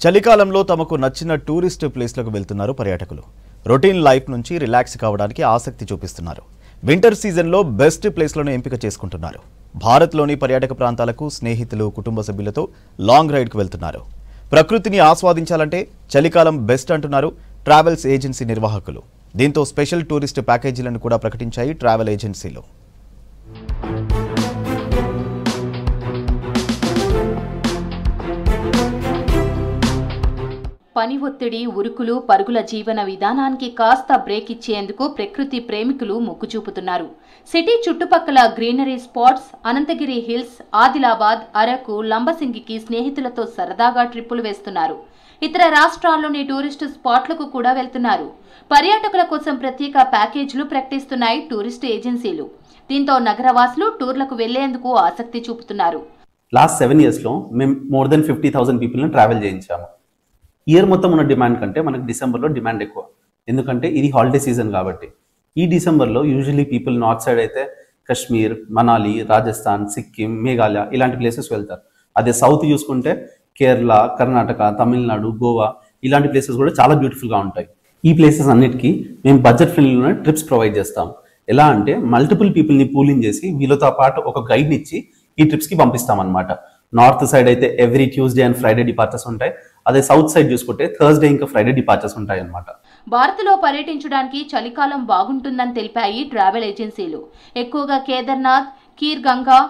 చలికాలంలో తమకు నచ్చిన టూరిస్ట్ ప్లేస్లకు వెళ్తున్నారు పర్యాటకులు। రొటీన్ లైఫ్ నుంచి రిలాక్స్ కావడానికి ఆసక్తి చూపిస్తున్నారు। వింటర్ సీజన్లో బెస్ట్ ప్లేస్లను ఎంపిక చేసుకుంటున్నారు। భారత్లోని పర్యాటక ప్రాంతాలకు స్నేహితులు, కుటుంబ సభ్యులతో లాంగ్ రైడ్కు వెళ్తున్నారు। ప్రకృతిని ఆస్వాదించాలంటే చలికాలం బెస్ట్ అంటున్నారు ట్రావెల్స్ ఏజెన్సీ నిర్వాహకులు। దీంతో స్పెషల్ టూరిస్ట్ ప్యాకేజీలను కూడా ప్రకటించాయి ట్రావెల్ ఏజెన్సీలు। పని ఒత్తిడి, ఉరుకులు పరుగుల జీవన విధానానికి కాస్త బ్రేక్ ఇచ్చేందుకు ప్రకృతి ప్రేమికులు మొగ్గు చూపుతున్నారు। సిటీ చుట్టుపక్కల greenery spots, Ananthagiri hills, Adilabad, Araku, లంబసింగికి స్నేహితులతో సరదాగా ట్రిప్పులు వేస్తున్నారు। ఇతర రాష్ట్రాల్లోని టూరిస్టు స్పాట్లకు కూడా వెళ్తున్నారు। పర్యాటకుల కోసం ప్రత్యేక ప్యాకేజీలు ప్రకటిస్తున్నాయి టూరిస్ట్ ఏజెన్సీలు। దీంతో నగరవాసులు టూర్లకు వెళ్లేందుకు ఆసక్తి చూపుతున్నారు। లాస్ట్ 7 yearsలో మేము మోర్ దెన్ 50,000 పీపుల్ని ట్రావెల్ చేయించాము। ఇయర్ మొత్తం ఉన్న డిమాండ్ కంటే మనకు డిసెంబర్లో డిమాండ్ ఎక్కువ, ఎందుకంటే ఇది హాలిడే సీజన్ కాబట్టి. ఈ డిసెంబర్లో యూజువలీ పీపుల్ నార్త్ సైడ్ అయితే కశ్మీర్, మనాలి, రాజస్థాన్, సిక్కిం, మేఘాలయ ఇలాంటి ప్లేసెస్ వెళ్తారు. అదే సౌత్ చూసుకుంటే కేరళ, కర్ణాటక, తమిళనాడు, గోవా ఇలాంటి ప్లేసెస్ కూడా చాలా బ్యూటిఫుల్గా ఉంటాయి. ఈ ప్లేసెస్ అన్నిటికీ మేము బడ్జెట్ ఫ్రెండ్లీలోనే ట్రిప్స్ ప్రొవైడ్ చేస్తాం. ఎలా అంటే మల్టిపుల్ పీపుల్ని పూలింగ్ చేసి వీళ్ళతో పాటు ఒక గైడ్ని ఇచ్చి ఈ ట్రిప్స్కి పంపిస్తాం అనమాట. నార్త్ సైడ్ అయితే every Tuesday and Friday departures ఉంటాయి. అదే సౌత్ సైడ్ చూసుకుంటే థర్స్డే ఇంకా ఫ్రైడే డిపార్చర్స్ ఉంటాయి అన్నమాట. భారత్లో పర్యటించడానికి చలికాలం బాగుంటుందని తెలిపాయి ట్రావెల్ ఏజెన్సీలు. ఎక్కువగా కేదార్నాథ్, కీర్ గంగా,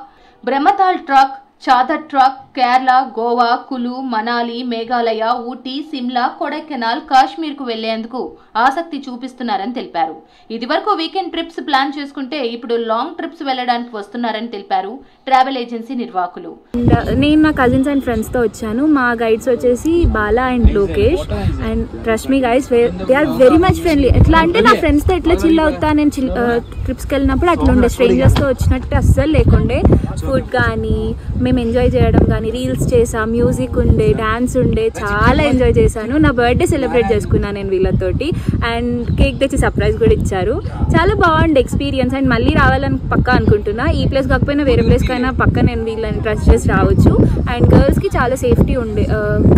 బ్రహ్మతాల్ ట్రక్, చాదర్ ట్రక్, కేరళ, గోవా, కులు, మనాలి, మేఘాలయ, ఊటీ, సిమ్లా, కొడైకెనాల్, కాశ్మీర్కు వెళ్లేందుకు ఆసక్తి చూపిస్తున్నారని తెలిపారు. ఇదివరకు వీకెండ్ ట్రిప్స్ ప్లాన్ చేసుకుంటే ఇప్పుడు లాంగ్ ట్రిప్స్ వెళ్లడానికి వస్తున్నారని తెలిపారు ట్రావెల్ ఏజెన్సీ నిర్వాహకులు. నేను నా కజిన్స్ అండ్ ఫ్రెండ్స్తో వచ్చాను. మా గైడ్స్ వచ్చేసి Bala and Lokesh and Rashmi guides. They are very much friendly. ఎట్లా అంటే నా ఫ్రెండ్స్తో ఎట్లా చిల్ అవుతా నేను ట్రిప్స్కి వెళ్ళినప్పుడు అట్లా ఉండే, స్ట్రేంజర్స్తో వచ్చినట్టు అస్సలు లేకుండే. ఫుడ్ కానీ మేము ఎంజాయ్ చేయడం కానీ, రీల్స్ చేసాం, మ్యూజిక్ ఉండే, డ్యాన్స్ ఉండే, చాలా ఎంజాయ్ చేశాను. నా బర్త్డే సెలబ్రేట్ చేసుకున్నాను నేను వీళ్ళతోటి అండ్ కేక్ తెచ్చి సర్ప్రైజ్ కూడా ఇచ్చారు. చాలా బాగుండే ఎక్స్పీరియన్స్ అండ్ మళ్ళీ రావాలని పక్కా అనుకుంటున్నా. ఈ ప్లేస్ కాకపోయినా వేరే ప్లేస్కి అయినా పక్క నేను వీళ్ళని ట్రస్ట్ చేసి రావచ్చు. అండ్ గర్ల్స్కి చాలా సేఫ్టీ ఉండే,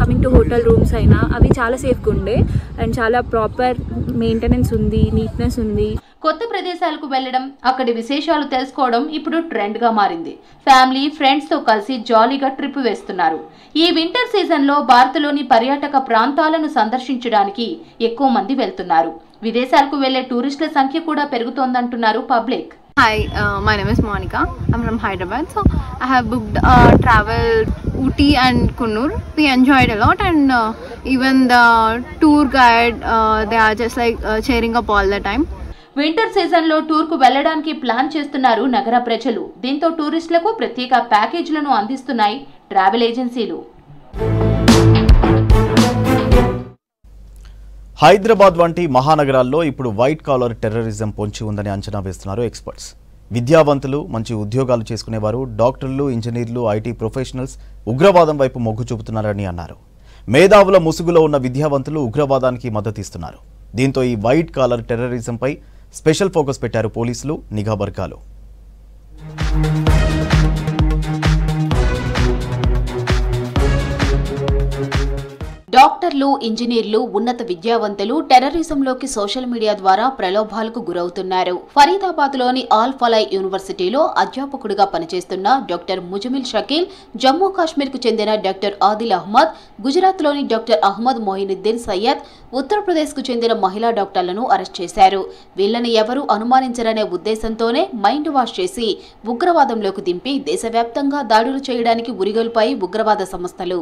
కమింగ్ టు హోటల్ రూమ్స్ అయినా అవి చాలా సేఫ్గా ఉండే అండ్ చాలా ప్రాపర్ మెయింటెనెన్స్ ఉంది, నీట్నెస్ ఉంది. కొత్త ప్రదేశాలకు వెళ్లడం, అక్కడి విశేషాలు తెలుసుకోవడం ఇప్పుడు ట్రెండ్గా మారింది. ఫ్యామిలీ, ఫ్రెండ్స్తో కలిసి జాలీగా ట్రిప్ వేస్తున్నారు. ఈ వింటర్ సీజన్లో భారత్లోని పర్యాటక ప్రాంతాలను సందర్శించడానికి ఎక్కువ మంది వెళ్తున్నారు. విదేశాలకు వెళ్లే టూరిస్టుల సంఖ్య కూడా పెరుగుతోందంటున్నారు public. Hi, my name is Monica. I'm from Hyderabad. So I have booked travel Ooty and Kunnur. We enjoyed a lot and even the tour guide, they are just like cheering up all the time. Winter సీజన్లో టూర్కు వెళ్లడానికి plan చేస్తున్నారు నగర ప్రజలు. దీంతో టూరిస్టులకు ప్రత్యేక ప్యాకేజీలను అందిస్తున్నాయి travel ఏజెన్సీలు. హైదరాబాద్ వంటి మహానగరాల్లో ఇప్పుడు వైట్ కాలర్ టెర్రరిజం పొంచి ఉందని అంచనా వేస్తున్నారు ఎక్స్పర్ట్స్. విద్యావంతులు, మంచి ఉద్యోగాలు చేసుకునేవారు, డాక్టర్లు, ఇంజనీర్లు, ఐటీ ప్రొఫెషనల్స్ ఉగ్రవాదం వైపు మొగ్గు చూపుతున్నారని అన్నారు. మేధావుల ముసుగులో ఉన్న విద్యావంతులు ఉగ్రవాదానికి మద్దతిస్తున్నారు. దీంతో ఈ వైట్ కాలర్ టెర్రరిజంపై స్పెషల్ ఫోకస్ పెట్టారు పోలీసులు, నిఘా వర్గాలు. డాక్టర్లు, ఇంజనీర్లు, ఉన్నత విద్యావంతులు టెర్రరిజంలోకి సోషల్ మీడియా ద్వారా ప్రలోభాలకు గురవుతున్నారు. ఫరీదాబాద్లోని ఆల్ ఫలాయ్ యూనివర్సిటీలో అధ్యాపకుడిగా పనిచేస్తున్న డాక్టర్ ముజమిల్ షకీల్, జమ్మూ కాశ్మీర్కు చెందిన డాక్టర్ ఆదిల్ అహ్మద్, గుజరాత్లోని డాక్టర్ అహ్మద్ మొయినుద్దీన్ సయ్యద్, ఉత్తరప్రదేశ్కు చెందిన మహిళా డాక్టర్లను అరెస్ట్ చేశారు. వీళ్లను ఎవరూ అనుమానించరనే ఉద్దేశంతోనే మైండ్ వాష్ చేసి ఉగ్రవాదంలోకి దింపి దేశవ్యాప్తంగా దాడులు చేయడానికి ఉరిగొల్పాయి ఉగ్రవాద సంస్థలు.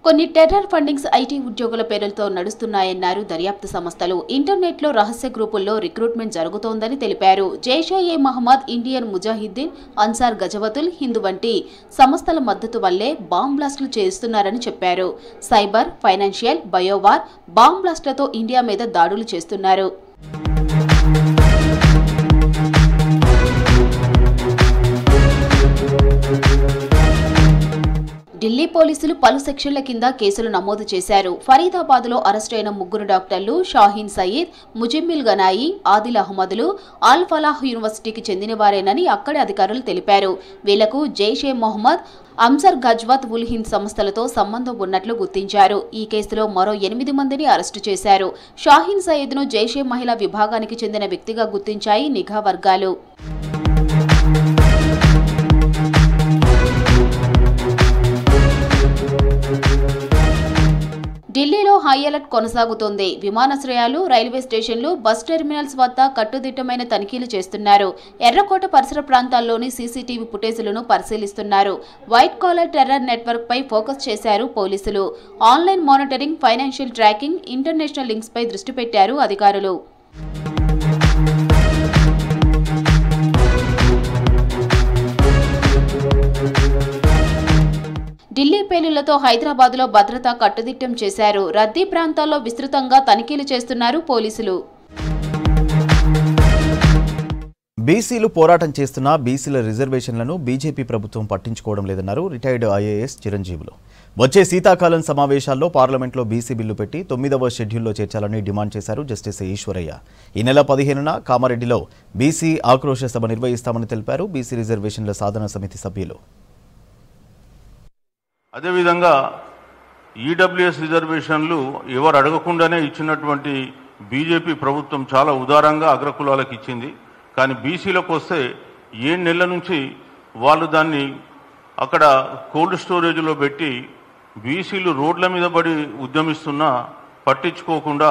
కొన్ని టెర్రర్ ఫండింగ్స్ ఐటీ ఉద్యోగుల పేర్లతో నడుస్తున్నాయన్నారు దర్యాప్తు సంస్థలు. ఇంటర్నెట్లో రహస్య గ్రూపుల్లో రిక్రూట్మెంట్ జరుగుతోందని తెలిపారు. జైషే మహమ్మద్, ఇండియన్ ముజాహిద్దీన్, అన్సార్ గజవతుల్ హింద్ వంటి సంస్థల మద్దతు వల్లే బాంబ్ బ్లాస్టులు చేస్తున్నారని చెప్పారు. సైబర్, ఫైనాన్షియల్, బయోవార్, బాంబ్ బ్లాస్టులతో ఇండియా మీద దాడులు చేస్తున్నారు. ఢిల్లీ పోలీసులు పలు సెక్షన్ల కింద కేసులు నమోదు చేశారు. ఫరీదాబాద్లో అరెస్టైన ముగ్గురు డాక్టర్లు షాహీన్ సయీద్, ముజమ్మిల్ గనాయి, ఆదిల్ అహ్మద్లు ఆల్ ఫలాహ్ యూనివర్సిటీకి చెందినవారేనని అక్కడి అధికారులు తెలిపారు. వీళ్లకు జైషే మొహమ్మద్, అన్సార్ గజ్వత్ ఉల్ హింద్ సంస్థలతో సంబంధం ఉన్నట్లు గుర్తించారు. ఈ కేసులో మరో 8 మందిని అరెస్టు చేశారు. షాహీన్ సయీద్ను జైషే మహిళా విభాగానికి చెందిన వ్యక్తిగా గుర్తించాయి నిఘా వర్గాలు. ఢిల్లీలో హై అలర్ట్ కొనసాగుతోంది. విమానాశ్రయాలు, రైల్వే స్టేషన్లు, బస్ టెర్మినల్స్ వద్ద కట్టుదిట్టమైన తనిఖీలు చేస్తున్నారు. ఎర్రకోట పరిసర ప్రాంతాల్లోని సీసీటీవీ ఫుటేజీలను పరిశీలిస్తున్నారు. వైట్ కాలర్ టెర్రర్ నెట్వర్క్ పై ఫోకస్ చేశారు పోలీసులు. Online monitoring, financial tracking, international links పై దృష్టి పెట్టారు అధికారులు. ఢిల్లీ పేలుళ్లతో హైదరాబాద్లో భద్రత కట్టుదిట్టం చేశారు. రద్దీ ప్రాంతాల్లో విస్తృతంగా తనిఖీలు చేస్తున్నారు పోలీసులు. బీసీలు పోరాటం చేస్తున్న బీసీల రిజర్వేషన్లను బీజేపీ ప్రభుత్వం పట్టించుకోవడం లేదన్నారు రిటైర్డ్ ఐఏఎస్ చిరంజీవులు. వచ్చే శీతాకాలం సమావేశాల్లో పార్లమెంట్లో బీసీ బిల్లు పెట్టి 9వ షెడ్యూల్లో చేర్చాలని డిమాండ్ చేశారు జస్టిస్ ఈశ్వరయ్య. ఈ నెల 15న కామారెడ్డిలో బీసీ ఆక్రోశ సభ నిర్వహిస్తామని తెలిపారు బీసీ రిజర్వేషన్ల సాధన సమితి సభ్యులు. అదేవిధంగా ఈడబ్ల్యూఎస్ రిజర్వేషన్లు ఎవరు అడగకుండానే ఇచ్చినటువంటి బీజేపీ ప్రభుత్వం చాలా ఉదారంగా అగ్రకులాలకు ఇచ్చింది. కానీ బీసీలకు వస్తే 7 నెలల నుంచి వాళ్ళు దాన్ని అక్కడ కోల్డ్ స్టోరేజ్లో పెట్టి బీసీలు రోడ్ల మీద పడి ఉద్యమిస్తున్నా పట్టించుకోకుండా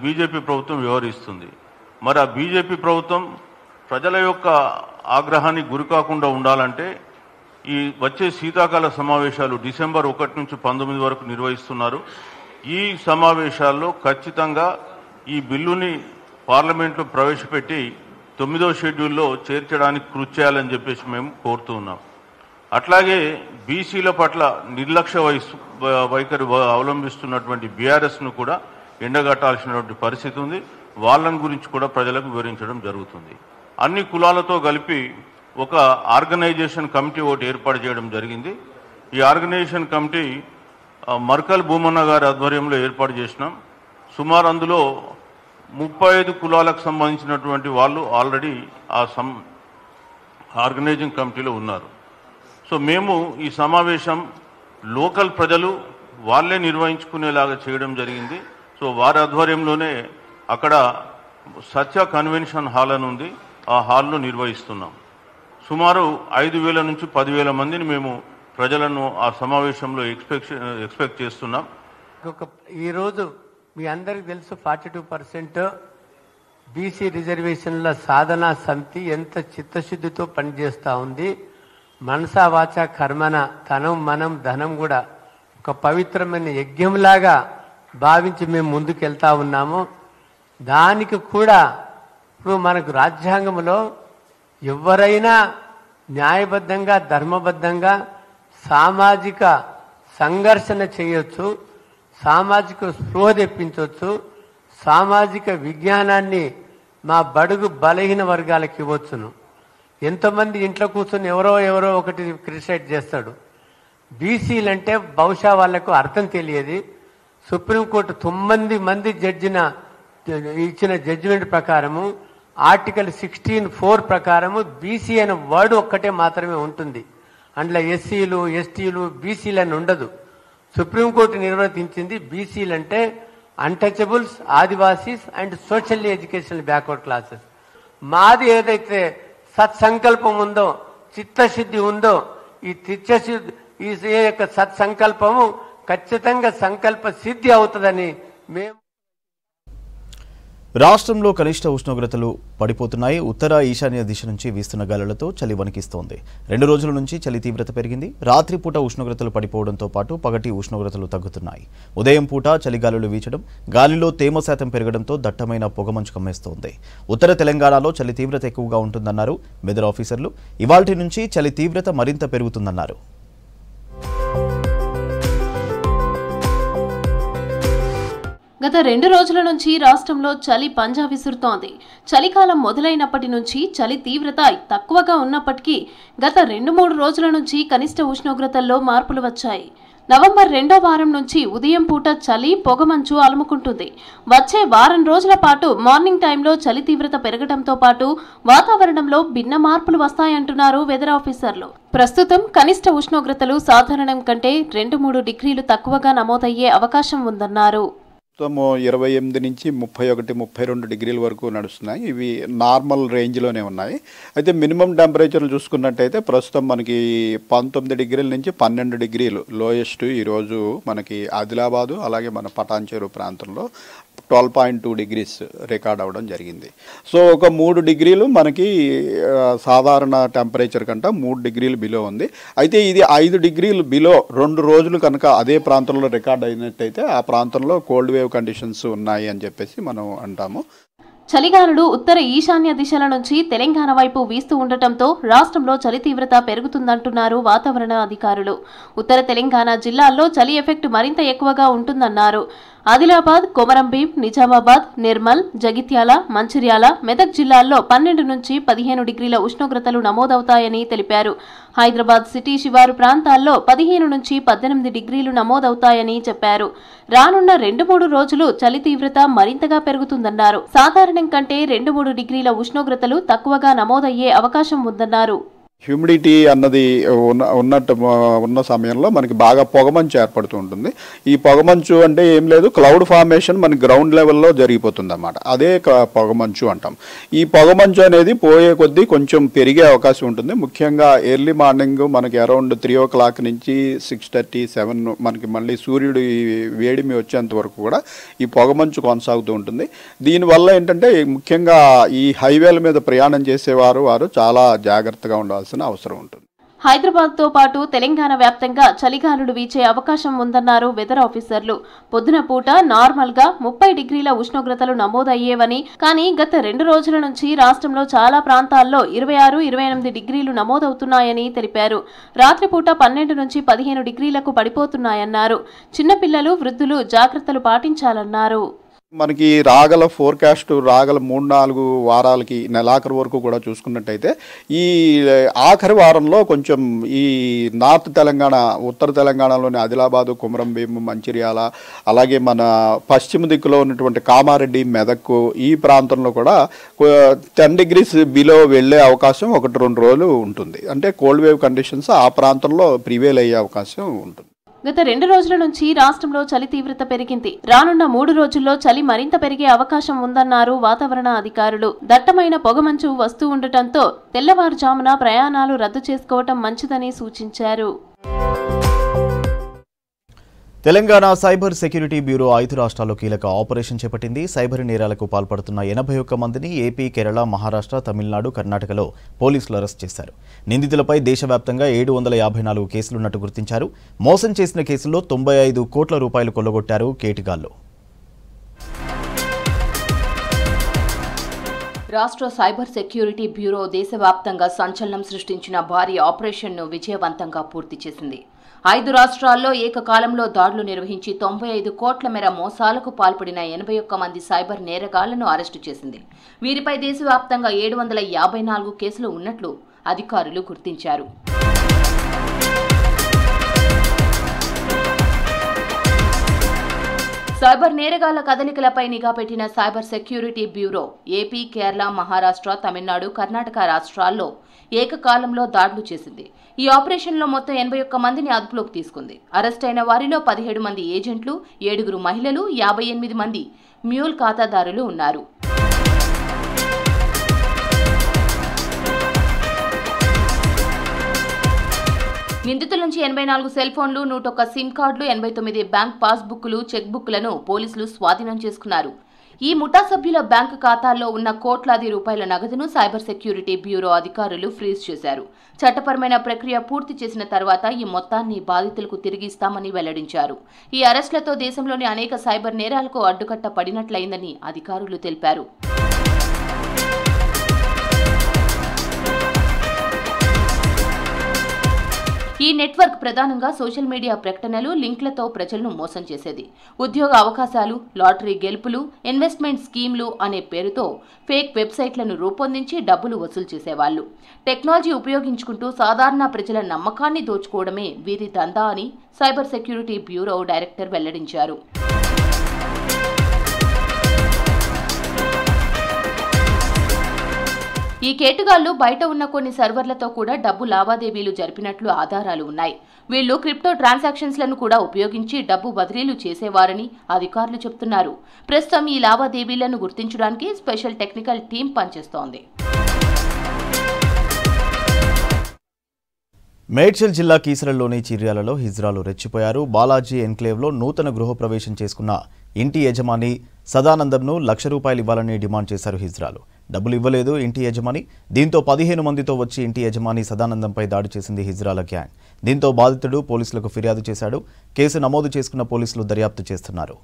బీజేపీ ప్రభుత్వం వ్యవహరిస్తుంది. మరి ఆ బీజేపీ ప్రభుత్వం ప్రజల యొక్క ఆగ్రహానికి గురికాకుండా ఉండాలంటే ఈ వచ్చే శీతాకాల సమావేశాలు డిసెంబర్ 1 నుంచి 19 వరకు నిర్వహిస్తున్నారు. ఈ సమావేశాల్లో ఖచ్చితంగా ఈ బిల్లుని పార్లమెంట్లో ప్రవేశపెట్టి 9వ షెడ్యూల్లో చేర్చడానికి కృషి చేయాలని చెప్పేసి మేము కోరుతూ ఉన్నాం. అట్లాగే బీసీల పట్ల నిర్లక్ష్య వైఖరి అవలంబిస్తున్నటువంటి బీఆర్ఎస్ను కూడా ఎండగట్టాల్సినటువంటి పరిస్థితి ఉంది. వాళ్ళని గురించి కూడా ప్రజలకు వివరించడం జరుగుతుంది. అన్ని కులాలతో కలిపి ఒక ఆర్గనైజేషన్ కమిటీ ఒకటి ఏర్పాటు చేయడం జరిగింది. ఈ ఆర్గనైజేషన్ కమిటీ మర్కల్ భూమన్న గారి ఆధ్వర్యంలో ఏర్పాటు చేసినాం. సుమారు అందులో 35 కులాలకు సంబంధించినటువంటి వాళ్ళు ఆల్రెడీ ఆ ఆర్గనైజింగ్ కమిటీలో ఉన్నారు. సో మేము ఈ సమావేశం లోకల్ ప్రజలు వాళ్ళే నిర్వహించుకునేలాగా చేయడం జరిగింది. సో వారి ఆధ్వర్యంలోనే అక్కడ సత్య కన్వెన్షన్ హాల్ అని ఉంది, ఆ హాల్లో నిర్వహిస్తున్నాం. సుమారు 5,000 నుంచి 10,000 మందిని మేము ప్రజలను ఆ సమావేశంలో ఎక్స్పెక్ట్ చేస్తున్నాం. ఈరోజు మీ అందరికి తెలుసు 42% బీసీ రిజర్వేషన్ల సాధనా సమితి ఎంత చిత్తశుద్ధితో పనిచేస్తూ ఉంది. మనసా వాచ కర్మన తనం మనం ధనం కూడా ఒక పవిత్రమైన యజ్ఞంలాగా భావించి మేము ముందుకెళ్తా ఉన్నాము. దానికి కూడా ఇప్పుడు మనకు రాజ్యాంగంలో ఎవరైనా న్యాయబద్ధంగా ధర్మబద్ధంగా సామాజిక సంఘర్షణ చేయొచ్చు, సామాజిక స్పృహ తెప్పించవచ్చు, సామాజిక విజ్ఞానాన్ని మా బడుగు బలహీన వర్గాలకు ఇవ్వచ్చును. ఎంతోమంది ఇంట్లో కూర్చొని ఎవరో ఒకటి క్రిటిసైజ్ చేస్తాడు. బీసీలంటే బహుశా వాళ్లకు అర్థం తెలియదు. సుప్రీంకోర్టు 9 మంది ఇచ్చిన జడ్జిమెంట్ ప్రకారము ఆర్టికల్ 16(4) ప్రకారము బీసీ అనే వర్డ్ ఒక్కటే మాత్రమే ఉంటుంది. అందులో ఎస్సీలు ఎస్టీలు బీసీలని ఉండదు. సుప్రీంకోర్టు నిర్వర్తించింది బీసీలు అంటే untouchables, Adivasis and socially educational backward classes. మాది ఏదైతే సత్సంకల్పం ఉందో, చిత్తశుద్ధి ఉందో, ఈ యొక్క సత్సంకల్పము ఖచ్చితంగా సంకల్ప సిద్ధి అవుతుందని మేము. రాష్ట్రంలో కనిష్ట ఉష్ణోగ్రతలు పడిపోతున్నాయి. ఉత్తర ఈశాన్య దిశ నుంచి వీస్తున్న గాలులతో చలి వణికిస్తోంది. 2 రోజుల నుంచి చలి తీవ్రత పెరిగింది. రాత్రిపూట ఉష్ణోగ్రతలు పడిపోవడంతో పాటు పగటి ఉష్ణోగ్రతలు తగ్గుతున్నాయి. ఉదయం పూట చలిగాలులు వీచడం, గాలిలో తేమ శాతం పెరగడంతో దట్టమైన పొగమంచు కమ్మేస్తోంది. ఉత్తర తెలంగాణలో చలి తీవ్రత ఎక్కువగా ఉంటుందన్నారు వెదర్ ఆఫీసర్లు. ఇవాల్టి నుంచి చలి తీవ్రత మరింత పెరుగుతుందన్నారు. గత 2 రోజుల నుంచి రాష్ట్రంలో చలి పంజా విసురుతోంది. చలికాలం మొదలైనప్పటి నుంచి చలి తీవ్రత తక్కువగా ఉన్నప్పటికీ గత 2-3 రోజుల నుంచి కనిష్ట ఉష్ణోగ్రతల్లో మార్పులు వచ్చాయి. నవంబర్ 2వ వారం నుంచి ఉదయం పూట చలి పొగమంచు అలుముకుంటుంది. వచ్చే వారం రోజుల పాటు మార్నింగ్ టైంలో చలి తీవ్రత పెరగడంతో పాటు వాతావరణంలో భిన్న మార్పులు వస్తాయంటున్నారు వెదర్ ఆఫీసర్లు. ప్రస్తుతం కనిష్ట ఉష్ణోగ్రతలు సాధారణం కంటే 2-3 డిగ్రీలు తక్కువగా నమోదయ్యే అవకాశం ఉందన్నారు. 28 నుంచి 31-32 డిగ్రీల వరకు నడుస్తున్నాయి. ఇవి నార్మల్ రేంజ్లోనే ఉన్నాయి. అయితే మినిమం టెంపరేచర్లు చూసుకున్నట్టయితే ప్రస్తుతం మనకి 19 డిగ్రీల నుంచి 12 డిగ్రీలు లోయెస్ట్ ఈరోజు మనకి ఆదిలాబాదు అలాగే మన పటాన్చెరు ప్రాంతంలో 12.2 డిగ్రీస్ రికార్డ్ అవ్వడం జరిగింది. సో ఒక 3 డిగ్రీలు మనకి సాధారణ టెంపరేచర్ కంటే 3 డిగ్రీలు బిలో ఉంది. అయితే ఇది 5 డిగ్రీలు బిలో 2 రోజులు కనుక అదే ప్రాంతంలో రికార్డ్ అయినట్టయితే ఆ ప్రాంతంలో కోల్డ్ వేవ్ కండిషన్స్ ఉన్నాయి అని చెప్పేసి మనం అంటాము. చలిగాలులు ఉత్తర ఈశాన్య దిశల నుంచి తెలంగాణ వైపు వీస్తూ ఉండటంతో రాష్ట్రంలో చలి తీవ్రత పెరుగుతుందంటున్నారు వాతావరణ అధికారులు. ఉత్తర తెలంగాణ జిల్లాల్లో చలి ఎఫెక్ట్ మరింత ఎక్కువగా ఉంటుందన్నారు. ఆదిలాబాద్, కొమరంభీం, నిజామాబాద్, నిర్మల్, జగిత్యాల, మంచిర్యాల, మెదక్ జిల్లాల్లో 12 నుంచి 15 డిగ్రీల ఉష్ణోగ్రతలు నమోదవుతాయని తెలిపారు. హైదరాబాద్ సిటీ శివారు ప్రాంతాల్లో 15 నుంచి 18 డిగ్రీలు నమోదవుతాయని చెప్పారు. రానున్న 2-3 రోజులు చలి తీవ్రత మరింతగా పెరుగుతుందన్నారు. సాధారణం కంటే 2-3 డిగ్రీల ఉష్ణోగ్రతలు తక్కువగా నమోదయ్యే అవకాశం ఉందన్నారు. హ్యూమిడిటీ అన్నది ఉన్న సమయంలో మనకి బాగా పొగమంచు ఏర్పడుతూ ఉంటుంది. ఈ పొగమంచు అంటే ఏం లేదు, క్లౌడ్ ఫార్మేషన్ మనకి గ్రౌండ్ లెవెల్లో జరిగిపోతుంది అన్నమాట. అదే పొగమంచు అంటాం. ఈ పొగమంచు అనేది పోయే కొద్దీ కొంచెం పెరిగే అవకాశం ఉంటుంది. ముఖ్యంగా ఎర్లీ మార్నింగ్ మనకి అరౌండ్ 3 o'clock నుంచి 6:30, 7 మనకి మళ్ళీ సూర్యుడు వేడిమి వచ్చేంత వరకు కూడా ఈ పొగమంచు కొనసాగుతూ ఉంటుంది. దీనివల్ల ఏంటంటే ముఖ్యంగా ఈ హైవేల మీద ప్రయాణం చేసేవారు చాలా జాగ్రత్తగా ఉండాల్సి అవసరం ఉంటుంది. హైదరాబాద్ తో పాటు తెలంగాణ వ్యాప్తంగా చలిగాలులు వీచే అవకాశం ఉందన్నారు వెదర్ ఆఫీసర్లు. పొద్దున పూట నార్మల్ గా 30 డిగ్రీల ఉష్ణోగ్రతలు నమోదయ్యేవని, కానీ గత 2 రోజుల నుంచి రాష్ట్రంలో చాలా ప్రాంతాల్లో 26, 28 డిగ్రీలు నమోదవుతున్నాయని తెలిపారు. రాత్రిపూట 12 నుంచి 15 డిగ్రీలకు పడిపోతున్నాయన్నారు. చిన్నపిల్లలు, వృద్ధులు జాగ్రత్తలు పాటించాలన్నారు. మనకి రాగల ఫోర్కాస్ట్ రాగల 3-4 వారాలకి నెలాఖరు వరకు కూడా చూసుకున్నట్టయితే ఈ ఆఖరి వారంలో కొంచెం ఈ నార్త్ తెలంగాణ, ఉత్తర తెలంగాణలోని ఆదిలాబాదు, కొమరంభీం, మంచిర్యాల, అలాగే మన పశ్చిమ దిక్కులో ఉన్నటువంటి కామారెడ్డి, మెదక్ ఈ ప్రాంతంలో కూడా 10 degrees బిలో వెళ్ళే అవకాశం 1-2 రోజులు ఉంటుంది. అంటే కోల్డ్ వేవ్ కండిషన్స్ ఆ ప్రాంతంలో ప్రివేల్ అయ్యే అవకాశం ఉంటుంది. గత 2 రోజుల నుంచి రాష్ట్రంలో చలి తీవ్రత పెరిగింది. రానున్న 3 రోజుల్లో చలి మరింత పెరిగే అవకాశం ఉందన్నారు వాతావరణ అధికారులు. దట్టమైన పొగమంచు వస్తూ ఉండటంతో తెల్లవారుజామున ప్రయాణాలు రద్దు చేసుకోవటం మంచిదని సూచించారు. తెలంగాణ సైబర్ సెక్యూరిటీ బ్యూరో 5 రాష్ట్రాల్లో కీలక ఆపరేషన్ చేపట్టింది. సైబర్ నేరాలకు పాల్పడుతున్న 81 మందిని ఏపీ, కేరళ, మహారాష్ట్ర, తమిళనాడు, కర్ణాటకలో పోలీసులు అరెస్ట్ చేశారు. నిందితులపై దేశవ్యాప్తంగా 754 కేసులున్నట్టు గుర్తించారు. మోసం చేసిన కేసుల్లో 95 కోట్ల రూపాయలు కొల్లగొట్టారు కేటుగాళ్లు. రాష్ట్ర సైబర్ సెక్యూరిటీ బ్యూరో దేశవ్యాప్తంగా సంచలనం సృష్టించిన భారీ ఆపరేషన్ను విజయవంతంగా పూర్తి చేసింది. 5 రాష్ట్రాల్లో ఏకకాలంలో దాడులు నిర్వహించి 95 కోట్ల మేర మోసాలకు పాల్పడిన 81 మంది సైబర్ నేరగాళ్లను అరెస్టు చేసింది. వీరిపై దేశవ్యాప్తంగా 754 కేసులు ఉన్నట్లు అధికారులు గుర్తించారు. సైబర్ నేరగాళ్ల కదలికలపై నిఘా పెట్టిన cyber security bureau AP, Kerala, Maharashtra, Tamil Nadu, Karnataka రాష్ట్రాల్లో ఏకకాలంలో దాడులు చేసింది. ఈ ఆపరేషన్లో మొత్తం 81 మందిని అదుపులోకి తీసుకుంది. అరెస్ట్ అయిన వారిలో 17 మంది ఏజెంట్లు, 7 మహిళలు, 58 మంది మ్యూల్ ఖాతాదారులు ఉన్నారు. నిందితుల నుంచి 84 సెల్ ఫోన్లు, 101 సిమ్ కార్డులు, 89 బ్యాంక్ పాస్బుక్లు, చెక్ బుక్లను పోలీసులు స్వాధీనం చేసుకున్నారు. ఈ ముఠా సభ్యుల బ్యాంకు ఖాతాల్లో ఉన్న కోట్లాది రూపాయల నగదును సైబర్ సెక్యూరిటీ బ్యూరో అధికారులు ఫ్రీజ్ చేశారు. చట్టపరమైన ప్రక్రియ పూర్తి చేసిన తర్వాత ఈ మొత్తాన్ని బాధితులకు తిరిగిస్తామని వెల్లడించారు. ఈ అరెస్టులతో దేశంలోని అనేక సైబర్ నేరాలకు అడ్డుకట్ట పడినట్లయిందని అధికారులు తెలిపారు. ఈ నెట్వర్క్ ప్రధానంగా సోషల్ మీడియా ప్రకటనలు, లింక్లతో ప్రజలను మోసం చేసేది. ఉద్యోగ అవకాశాలు, లాటరీ గెలుపులు, ఇన్వెస్ట్మెంట్ స్కీమ్లు అనే పేరుతో ఫేక్ వెబ్సైట్లను రూపొందించి డబ్బులు వసూలు చేసేవాళ్లు. టెక్నాలజీ ఉపయోగించుకుంటూ సాధారణ ప్రజల నమ్మకాన్ని దోచుకోవడమే వీరి దందా అని సైబర్ సెక్యూరిటీ బ్యూరో డైరెక్టర్ వెల్లడించారు. ఈ కేటుగాళ్లు బయట ఉన్న కొన్ని సర్వర్లతో కూడా డబ్బు లావాదేవీలు జరిపినట్లు ఆధారాలు ఉన్నాయి. వీళ్లు క్రిప్టో ట్రాన్సాక్షన్స్లను కూడా ఉపయోగించి డబ్బు బదిలీలు చేసేవారని అధికారులు చెబుతున్నారు. ప్రస్తుతం ఈ లావాదేవీలను గుర్తించడానికి స్పెషల్ టెక్నికల్ టీం పనిచేస్తోంది. మేడ్చల్ జిల్లా కీసరలోని చిర్యాలలో హిజ్రాలు రెచ్చిపోయారు. బాలాజీ ఎన్క్లేవ్లో నూతన గృహప్రవేశం చేసుకున్న ఇంటి యజమాని సదానందంను ₹1,00,000 ఇవ్వాలని డిమాండ్ చేశారు హిజ్రాలు. డబ్బులు ఇవ్వలేదు ఇంటి యజమాని. దీంతో 15 మందితో వచ్చి ఇంటి యజమాని సదానందంపై దాడి చేసింది హిజ్రాల గ్యాంగ్. దీంతో బాధితుడు పోలీసులకు ఫిర్యాదు చేశాడు. కేసు నమోదు చేసుకున్న పోలీసులు దర్యాప్తు చేస్తున్నారు.